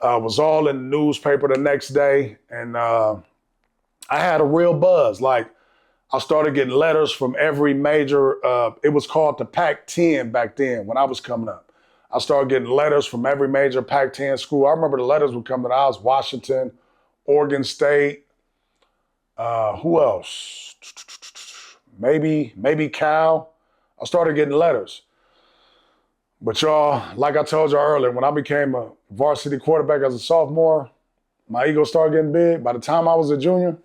was all in the newspaper the next day, and I had a real buzz. Like, I started getting letters from every major, it was called the Pac-10 back then when I was coming up. I started getting letters from every major Pac-10 school. I remember the letters were coming out. Washington, Oregon State, who else? Maybe Cal. I started getting letters. But y'all, like I told y'all earlier, when I became a varsity quarterback as a sophomore, my ego started getting big. By the time I was a junior,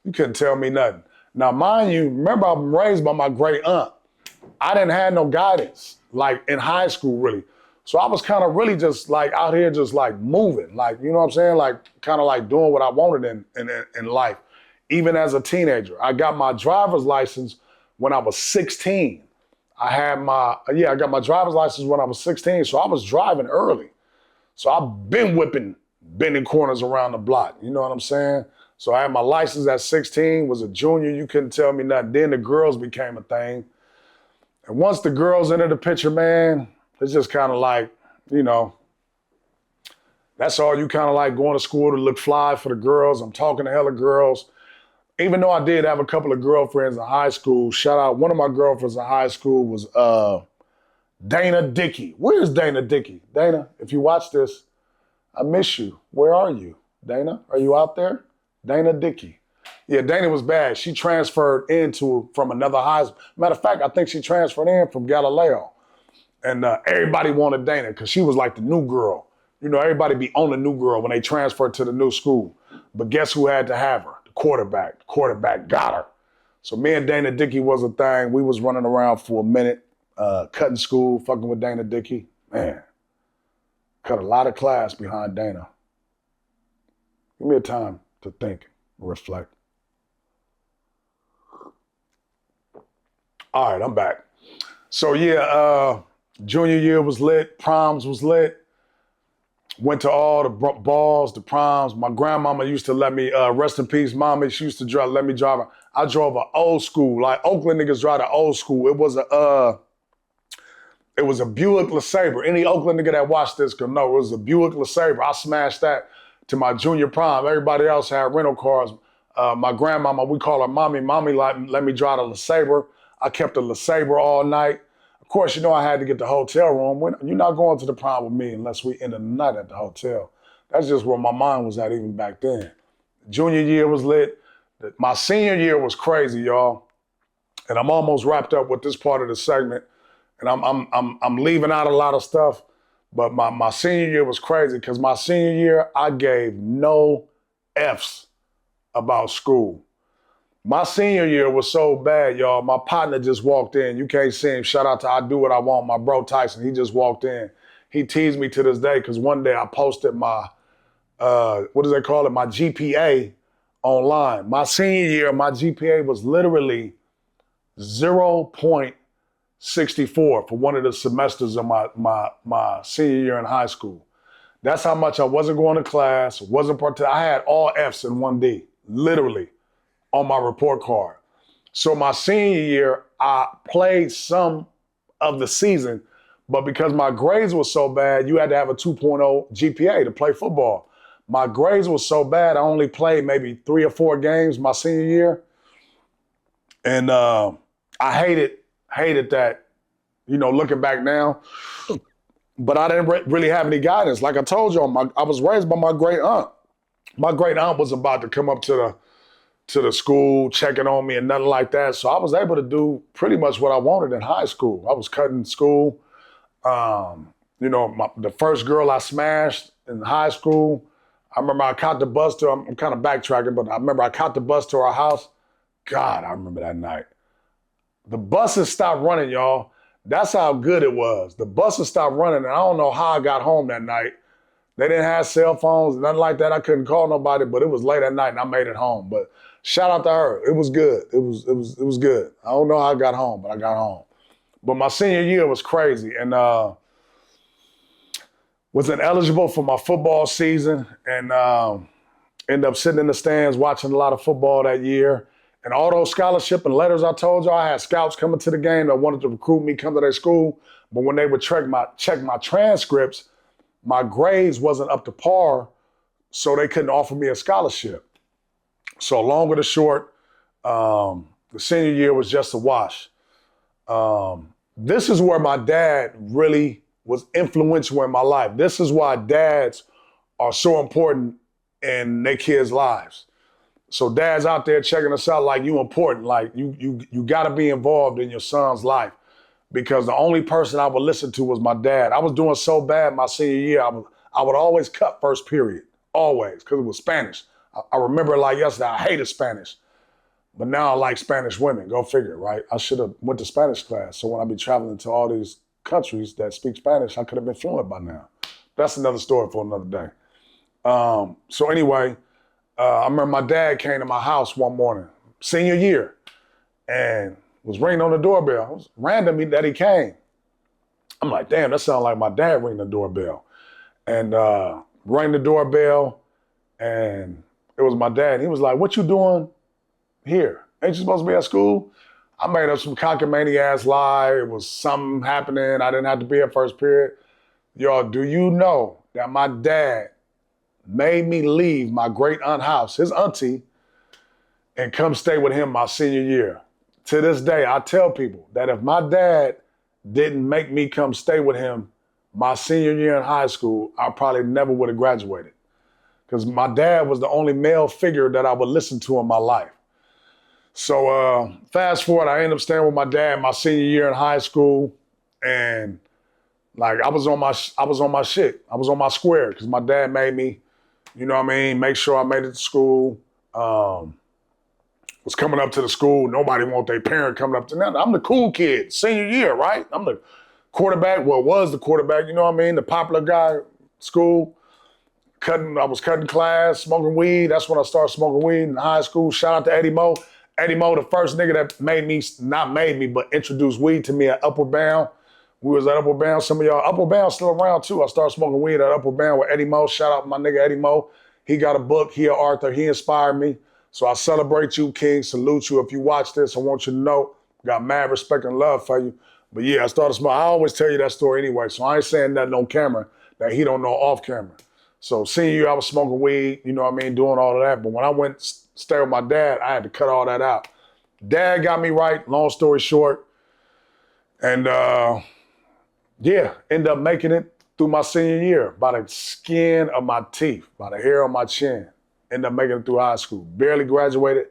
you couldn't tell me nothing. Now, mind you, remember I'm raised by my great aunt. I didn't have no guidance, like in high school, really. So I was kind of really just like out here just like moving, like, you know what I'm saying? Like kind of like doing what I wanted in life. Even as a teenager, I got my driver's license when I was 16. I got my driver's license when I was 16, so I was driving early. So I've been bending corners around the block, you know what I'm saying? So I had my license at 16, was a junior, you couldn't tell me nothing. Then the girls became a thing. And once the girls entered the picture, man, it's just kind of like, you know, that's all you kind of like going to school to look fly for the girls. I'm talking to hella girls. Even though I did have a couple of girlfriends in high school, shout out, one of my girlfriends in high school was Dana Dickey. Where's Dana Dickey? Dana, if you watch this, I miss you. Where are you? Dana, are you out there? Dana Dickey. Yeah, Dana was bad. She transferred from another high school. Matter of fact, I think she transferred in from Galileo. And everybody wanted Dana because she was like the new girl. You know, everybody be on the new girl when they transferred to the new school. But guess who had to have her? The quarterback. The quarterback got her. So me and Dana Dickey was a thing. We was running around for a minute, cutting school, fucking with Dana Dickey. Man, cut a lot of class behind Dana. Give me a time to think, reflect. All right, I'm back. So yeah, junior year was lit, proms was lit. Went to all the balls, the proms. My grandmama used to let me, rest in peace, mommy, she used to let me drive. I drove an old school, like Oakland niggas drive an old school. It was a Buick LeSabre. Any Oakland nigga that watched this could know it was a Buick LeSabre. I smashed that to my junior prom. Everybody else had rental cars. My grandmama, we call her mommy. Mommy let me drive a LeSabre. I kept a LeSabre all night. Of course, you know I had to get the hotel room. You're not going to the prom with me unless we end the night at the hotel. That's just where my mind was at even back then. Junior year was lit. My senior year was crazy, y'all. And I'm almost wrapped up with this part of the segment. And I'm leaving out a lot of stuff. But my senior year was crazy because my senior year, I gave no F's about school. My senior year was so bad, y'all. My partner just walked in. You can't see him. Shout out to I Do What I Want, my bro Tyson. He just walked in. He teased me to this day because one day I posted my what do they call it? My GPA online. My senior year, my GPA was literally 0.64 for one of the semesters of my senior year in high school. That's how much I wasn't going to class, wasn't I had all F's and 1D, literally, on my report card. So my senior year, I played some of the season, but because my grades were so bad, you had to have a 2.0 GPA to play football. My grades were so bad, I only played maybe 3 or 4 games my senior year. And I hated that, looking back now. But I didn't really have any guidance. Like I told y'all, I was raised by my great aunt. My great aunt was about to come up to the school, checking on me and nothing like that. So I was able to do pretty much what I wanted in high school. I was cutting school. The first girl I smashed in high school, I remember I caught the bus to, I'm kind of backtracking, but I remember I caught the bus to our house. God, I remember that night. The buses stopped running, y'all. That's how good it was. The buses stopped running, and I don't know how I got home that night. They didn't have cell phones, nothing like that. I couldn't call nobody, but it was late at night, and I made it home. But shout out to her. It was good. It was good. I don't know how I got home, but I got home. But my senior year was crazy, and was ineligible for my football season, and ended up sitting in the stands watching a lot of football that year. And all those scholarship and letters I told you, I had scouts coming to the game that wanted to recruit me, come to their school. But when they would check my transcripts, my grades wasn't up to par, so they couldn't offer me a scholarship. So long or the short, the senior year was just a wash. This is where my dad really was influential in my life. This is why dads are so important in their kids' lives. So dads out there checking us out, like, you important, like you gotta be involved in your son's life, because the only person I would listen to was my dad. I was doing so bad my senior year, I would always cut first period, always, because it was Spanish. I remember it like yesterday, I hated Spanish, but now I like Spanish women, go figure, right? I should have went to Spanish class, so when I be traveling to all these countries that speak Spanish, I could have been fluent by now. That's another story for another day. So anyway, I remember my dad came to my house one morning, senior year, and was ringing on the doorbell. It was random that he came. I'm like, damn, that sounds like my dad ringing the doorbell. And rang the doorbell, and it was my dad. He was like, what you doing here? Ain't you supposed to be at school? I made up some cockamamie-ass lie. It was something happening. I didn't have to be at first period. Y'all, do you know that my dad made me leave my great aunt house, his auntie, and come stay with him my senior year? To this day, I tell people that if my dad didn't make me come stay with him my senior year in high school, I probably never would have graduated. Because my dad was the only male figure that I would listen to in my life. So fast forward, I ended up staying with my dad my senior year in high school, and like I was on my shit. I was on my square because my dad made me, make sure I made it to school. Was coming up to the school. Nobody want their parent coming up to them. I'm the cool kid, senior year, right? I'm the quarterback. Well, was the quarterback, the popular guy at school. I was cutting class, smoking weed. That's when I started smoking weed in high school. Shout out to Eddie Mo. Eddie Mo, the first nigga that but introduced weed to me at Upward Bound. We was at Upward Bound. Some of y'all, Upward Bound still around too. I started smoking weed at Upward Bound with Eddie Mo. Shout out to my nigga Eddie Mo. He got a book. He an author. He inspired me. So I celebrate you, King. Salute you. If you watch this, I want you to know, got mad respect and love for you. But yeah, I started smoking. I always tell you that story anyway, so I ain't saying nothing on camera that he don't know off camera. So senior year, I was smoking weed, doing all of that. But when I went stay with my dad, I had to cut all that out. Dad got me right, long story short. And ended up making it through my senior year by the skin of my teeth, by the hair on my chin. Ended up making it through high school. Barely graduated,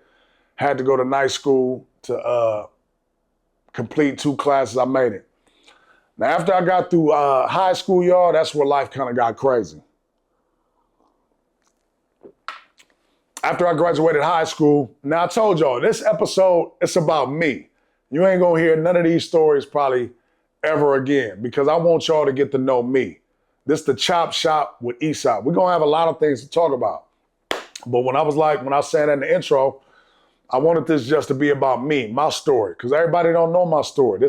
had to go to night school to complete 2 classes. I made it. Now, after I got through high school, y'all, that's where life kind of got crazy. After I graduated high school, now I told y'all, this episode, it's about me. You ain't gonna hear none of these stories probably ever again, because I want y'all to get to know me. This the Chop Shop with Easop. We're gonna have a lot of things to talk about. But when I was saying in the intro, I wanted this just to be about me, my story, because everybody don't know my story.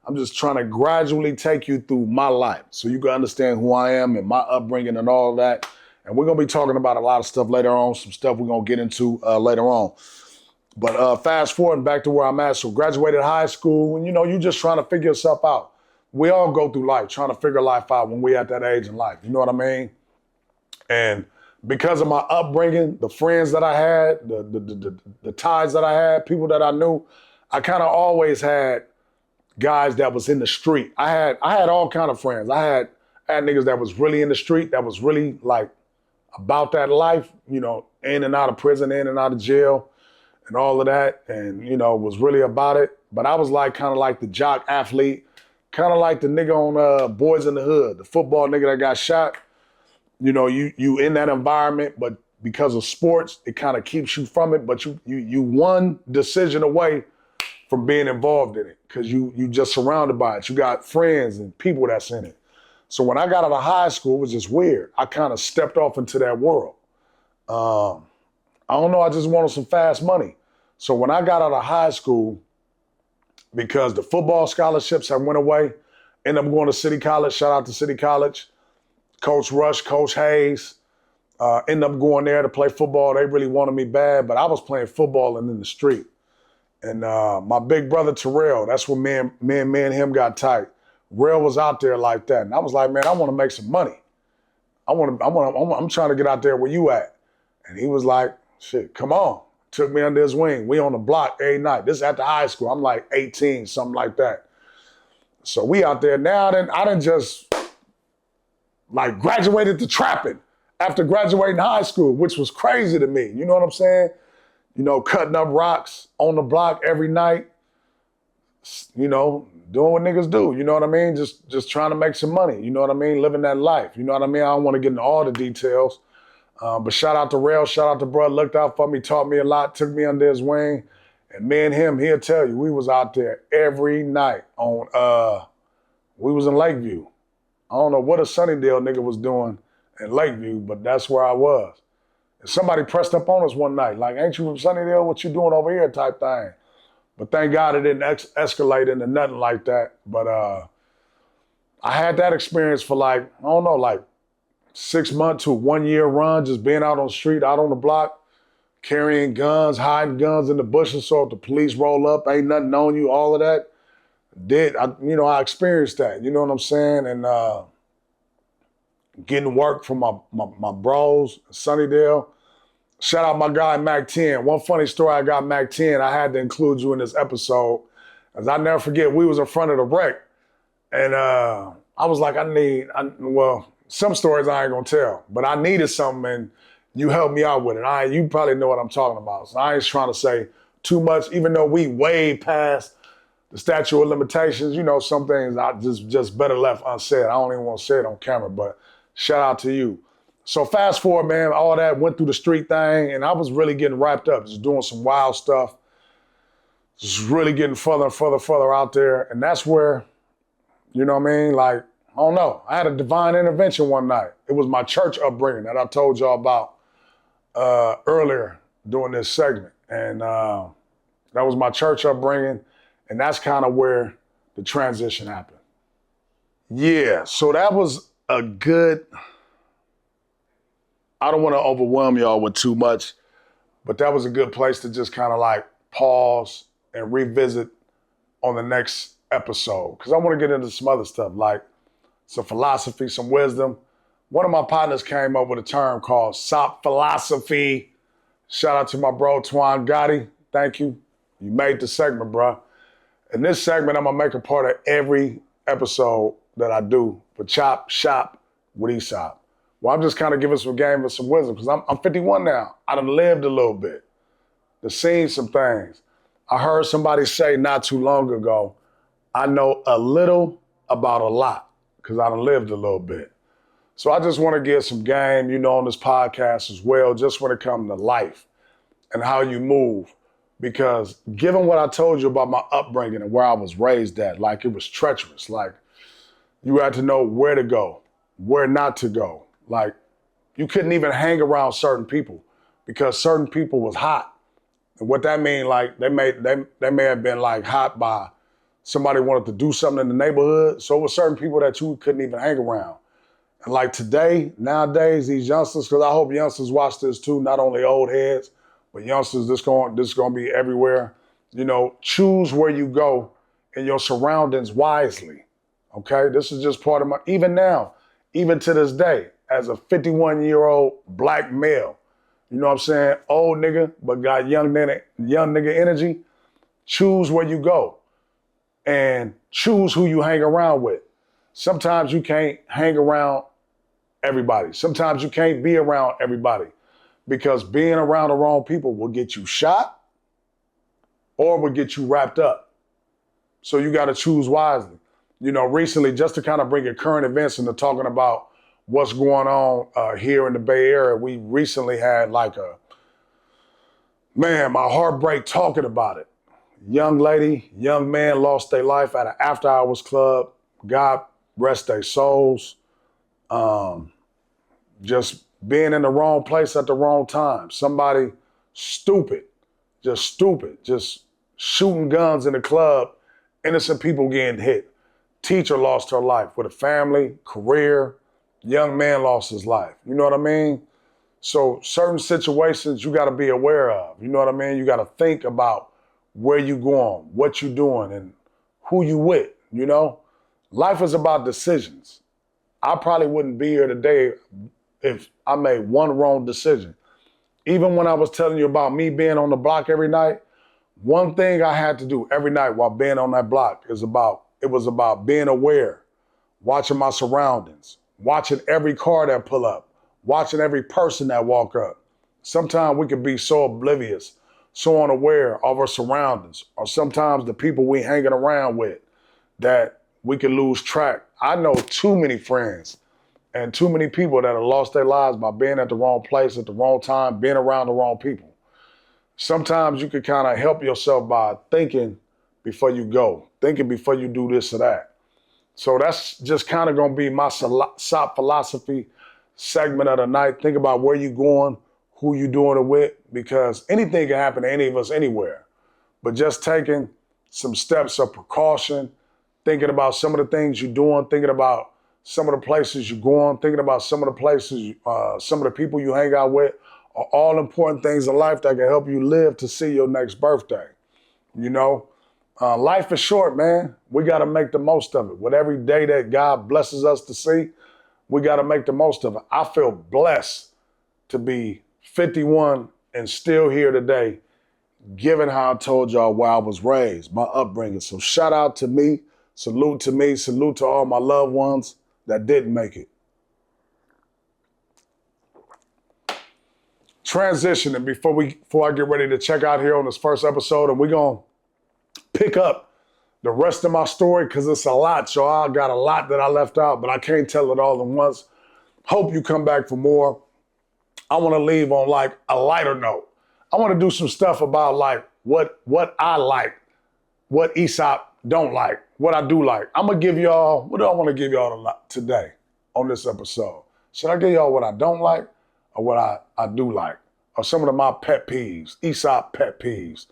I'm just trying to gradually take you through my life so you can understand who I am and my upbringing and all of that. And we're gonna be talking about a lot of stuff later on, some stuff we're gonna get into later on. But fast forward back to where I'm at. So graduated high school, and you just trying to figure yourself out. We all go through life trying to figure life out when we at that age in life. You know what I mean? And because of my upbringing, the friends that I had, the ties that I had, people that I knew, I kind of always had guys that was in the street. I had all kind of friends. I had niggas that was really in the street, that was really like about that life, in and out of prison, in and out of jail, and all of that, and was really about it. But I was like kind of like the jock athlete, kind of like the nigga on Boys in the Hood, the football nigga that got shot. You in that environment, but because of sports, it kind of keeps you from it. But you one decision away from being involved in it because you just surrounded by it. You got friends and people that's in it. So when I got out of high school, it was just weird. I kind of stepped off into that world. I don't know, I just wanted some fast money. So when I got out of high school, because the football scholarships had went away, ended up going to City College, shout out to City College. Coach Rush, Coach Hayes, ended up going there to play football. They really wanted me bad, but I was playing football and in the street. And my big brother Terrell, that's when me and him got tight. Rail was out there like that, and I was like, man, I want to make some money. I'm trying to get out there where you at. And he was like, shit, come on. Took me under his wing. We on the block every night. This is after high school. I'm like 18, something like that. So we out there now. I done just like graduated to trapping after graduating high school, which was crazy to me. You know what I'm saying? Cutting up rocks on the block every night, doing what niggas do. You know what I mean? Just trying to make some money. You know what I mean? Living that life. You know what I mean? I don't want to get into all the details. But shout out to Rail, shout out to Bud, looked out for me, taught me a lot, took me under his wing. And me and him, he'll tell you, we was out there every night we was in Lakeview. I don't know what a Sunnydale nigga was doing in Lakeview, but that's where I was. And somebody pressed up on us one night, like, ain't you from Sunnydale? What you doing over here type thing. But thank God it didn't escalate into nothing like that. But I had that experience for like 6 months to a 1 year run, just being out on the street, out on the block, carrying guns, hiding guns in the bushes so if the police roll up, ain't nothing on you, all of that. I experienced that, you know what I'm saying? And getting work from my bros, Sunnydale. Shout out my guy, Mac 10. One funny story I got, Mac 10, I had to include you in this episode. As I never forget, we was in front of the wreck. And I was like, some stories I ain't gonna tell, but I needed something and you helped me out with it. You probably know what I'm talking about. So I ain't trying to say too much, even though we way past the statute of limitations. Some things I just better left unsaid. I don't even want to say it on camera, but shout out to you. So fast forward, man, all that went through the street thing and I was really getting wrapped up, just doing some wild stuff, just really getting further and further out there. And that's where, you know what I mean? Like, I don't know. I had a divine intervention one night. It was my church upbringing that I told y'all about earlier during this segment. And that was my church upbringing. And that's kind of where the transition happened. Yeah, so that was a good, I don't want to overwhelm y'all with too much, but that was a good place to just kind of like pause and revisit on the next episode. Because I want to get into some other stuff like some philosophy, some wisdom. One of my partners came up with a term called SOP philosophy. Shout out to my bro, Twan Gotti. Thank you. You made the segment, bro. In this segment, I'm going to make a part of every episode that I do for Chop Shop with Easop. Well, I'm just kind of giving some game with some wisdom because I'm 51 now. I done lived a little bit. Done seen some things. I heard somebody say not too long ago, I know a little about a lot because I done lived a little bit. So I just want to give some game, on this podcast as well, just when it comes to life and how you move. Because given what I told you about my upbringing and where I was raised at, like it was treacherous. Like you had to know where to go, where not to go. Like, you couldn't even hang around certain people because certain people was hot. And what that mean, like, they may have been like hot by somebody wanted to do something in the neighborhood. So it was certain people that you couldn't even hang around. And like today, nowadays, these youngsters, because I hope youngsters watch this too, not only old heads, but youngsters, this is going to be everywhere. You know, choose where you go and your surroundings wisely. Okay? This is just part of even now, even to this day, as a 51-year-old black male, you know what I'm saying? Old nigga, but got young nigga energy. Choose where you go and choose who you hang around with. Sometimes you can't hang around everybody. Sometimes you can't be around everybody because being around the wrong people will get you shot or will get you wrapped up. So you got to choose wisely. You know, recently, just to kind of bring in current events into talking about what's going on here in the Bay Area, we recently had my heartbreak talking about it. Young man lost their life at an after hours club. God rest their souls. Just being in the wrong place at the wrong time. Somebody stupid, just shooting guns in the club, innocent people getting hit. Teacher lost her life with a family, career. Young man lost his life. You know what I mean? So certain situations you got to be aware of. You know what I mean? You got to think about where you going, what you doing, and who you with, you know? Life is about decisions. I probably wouldn't be here today if I made one wrong decision. Even when I was telling you about me being on the block every night, one thing I had to do every night while being on that block was about being aware, watching my surroundings, watching every car that pull up, watching every person that walk up. Sometimes we can be so oblivious, so unaware of our surroundings, or sometimes the people we hanging around with that we can lose track. I know too many friends and too many people that have lost their lives by being at the wrong place at the wrong time, being around the wrong people. Sometimes you can kind of help yourself by thinking before you go, thinking before you do this or that. So that's just kind of going to be my SOP philosophy segment of the night. Think about where you're going, who you're doing it with, because anything can happen to any of us anywhere. But just taking some steps of precaution, thinking about some of the things you're doing, thinking about some of the places you're going, thinking about some of the places, some of the people you hang out with, are all important things in life that can help you live to see your next birthday. You know, life is short, man. We got to make the most of it. With every day that God blesses us to see, we got to make the most of it. I feel blessed to be 51 and still here today, given how I told y'all where I was raised, my upbringing. So shout out to me, salute to all my loved ones that didn't make it. Transitioning before I get ready to check out here on this first episode, and we're going to pick up the rest of my story because it's a lot, y'all. I got a lot that I left out, but I can't tell it all at once. Hope you come back for more. I want to leave on like a lighter note. I want to do some stuff about like what I like, what Easop don't like, what I do like. I'm going to give y'all, what do I want to give y'all today on this episode? Should I give y'all what I don't like or what I do like? Or some of my pet peeves, Easop pet peeves.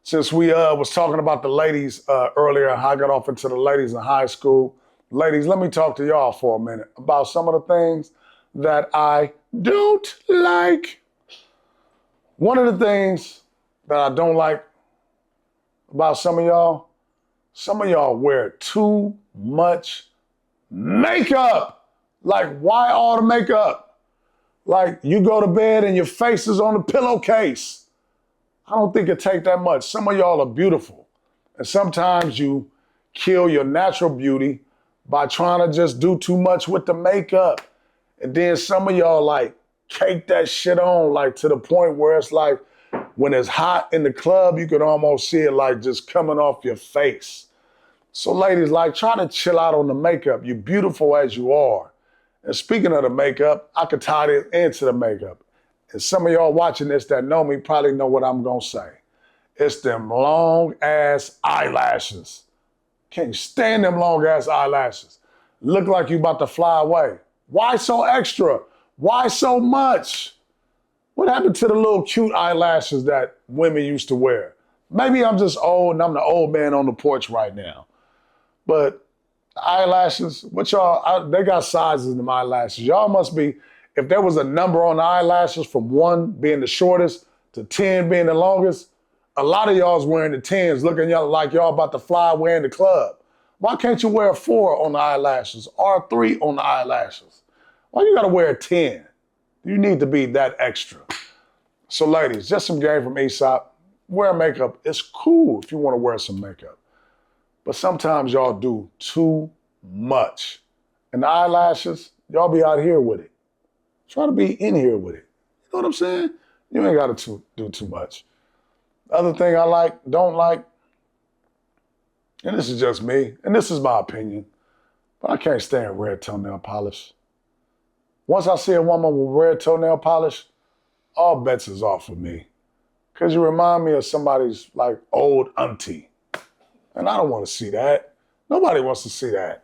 Since we was talking about the ladies earlier, how I got off into the ladies in high school. Ladies, let me talk to y'all for a minute about some of the things that I don't like. One of the things that I don't like about some of y'all wear too much makeup. Like, why all the makeup? Like, you go to bed and your face is on the pillowcase. I don't think it take that much. Some of y'all are beautiful. And sometimes you kill your natural beauty by trying to just do too much with the makeup. And then some of y'all like cake that shit on like to the point where it's like when it's hot in the club, you can almost see it like just coming off your face. So ladies, like try to chill out on the makeup. You're beautiful as you are. And speaking of the makeup, I could tie this into the makeup. And some of y'all watching this that know me probably know what I'm gonna say. It's them long ass eyelashes. Can't stand them long ass eyelashes. Look like you about to fly away. Why so extra? Why so much? What happened to the little cute eyelashes that women used to wear? Maybe I'm just old and I'm the old man on the porch right now. But eyelashes, what y'all, they got sizes in them eyelashes. Y'all must be, if there was a number on the eyelashes from 1 being the shortest to 10 being the longest, a lot of y'all's wearing the 10s looking like y'all about to fly away in the club. Why can't you wear a 4 on the eyelashes or a 3 on the eyelashes? Why you gotta wear a 10? You need to be that extra. So ladies, just some game from Easop. Wear makeup. It's cool if you wanna wear some makeup. But sometimes y'all do too much. And the eyelashes, y'all be out here with it. Try to be in here with it. You know what I'm saying? You ain't gotta do too much. The other thing I don't like, and this is just me, and this is my opinion, but I can't stand red toenail polish. Once I see a woman with red toenail polish, all bets is off for me. Because you remind me of somebody's like old auntie. And I don't want to see that. Nobody wants to see that.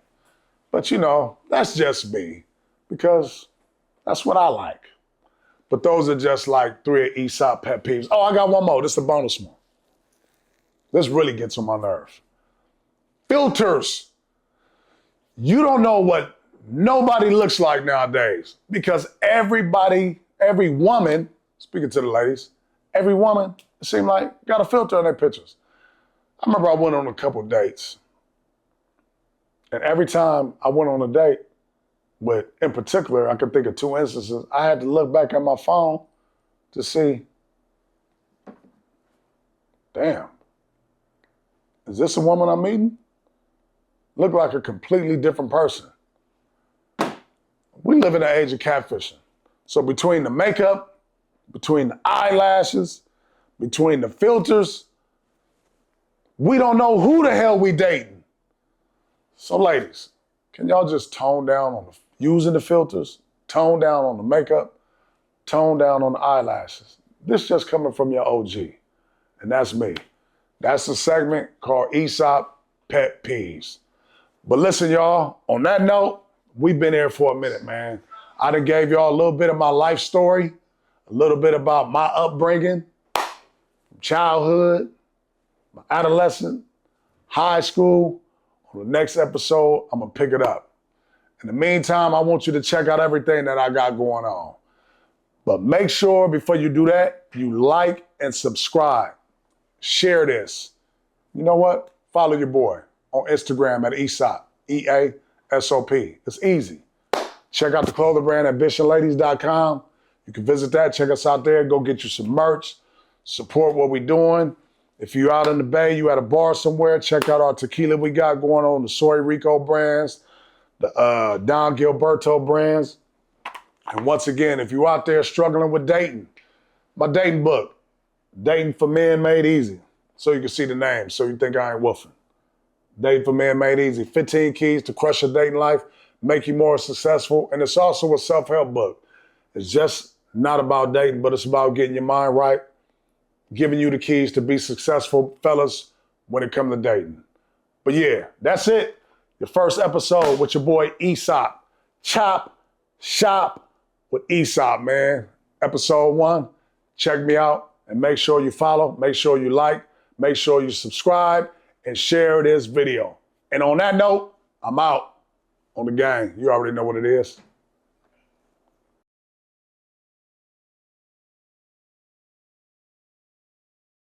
But you know, that's just me. Because that's what I like. But those are just like 3 Easop pet peeves. Oh, I got one more. This is a bonus one. This really gets on my nerve. Filters. You don't know what nobody looks like nowadays because every woman, speaking to the ladies, every woman, it seemed like, got a filter on their pictures. I remember I went on a couple dates. And every time I went on a date, in particular, I could think of 2 instances, I had to look back at my phone to see, damn, is this a woman I'm meeting? Look like a completely different person. We live in the age of catfishing. So between the makeup, between the eyelashes, between the filters, we don't know who the hell we dating. So ladies, can y'all just tone down on using the filters, tone down on the makeup, tone down on the eyelashes? This just coming from your OG, and that's me. That's a segment called Easop Pet Peeves. But listen, y'all, on that note, we've been here for a minute, man. I done gave y'all a little bit of my life story, a little bit about my upbringing, childhood, my adolescence, high school. On the next episode, I'm gonna pick it up. In the meantime, I want you to check out everything that I got going on. But make sure before you do that, you like and subscribe. Share this. You know what? Follow your boy on Instagram at Easop, E-A-S-O-P. It's easy. Check out the clothing brand at BishopLadies.com. You can visit that. Check us out there. Go get you some merch. Support what we're doing. If you're out in the Bay, you at a bar somewhere, check out our tequila we got going on, the Soy Rico brands, the Don Gilberto brands. And once again, if you're out there struggling with dating, my dating book, Dating for Men Made Easy. So you can see the name, so you think I ain't woofing. Dating for Men Made Easy. 15 keys to crush your dating life, make you more successful. And it's also a self-help book. It's just not about dating, but it's about getting your mind right, giving you the keys to be successful, fellas, when it comes to dating. But yeah, that's it. Your first episode with your boy Easop. Chop, shop with Easop, man. Episode 1. Check me out and make sure you follow, make sure you like, make sure you subscribe and share this video. And on that note, I'm out on the gang. You already know what it is.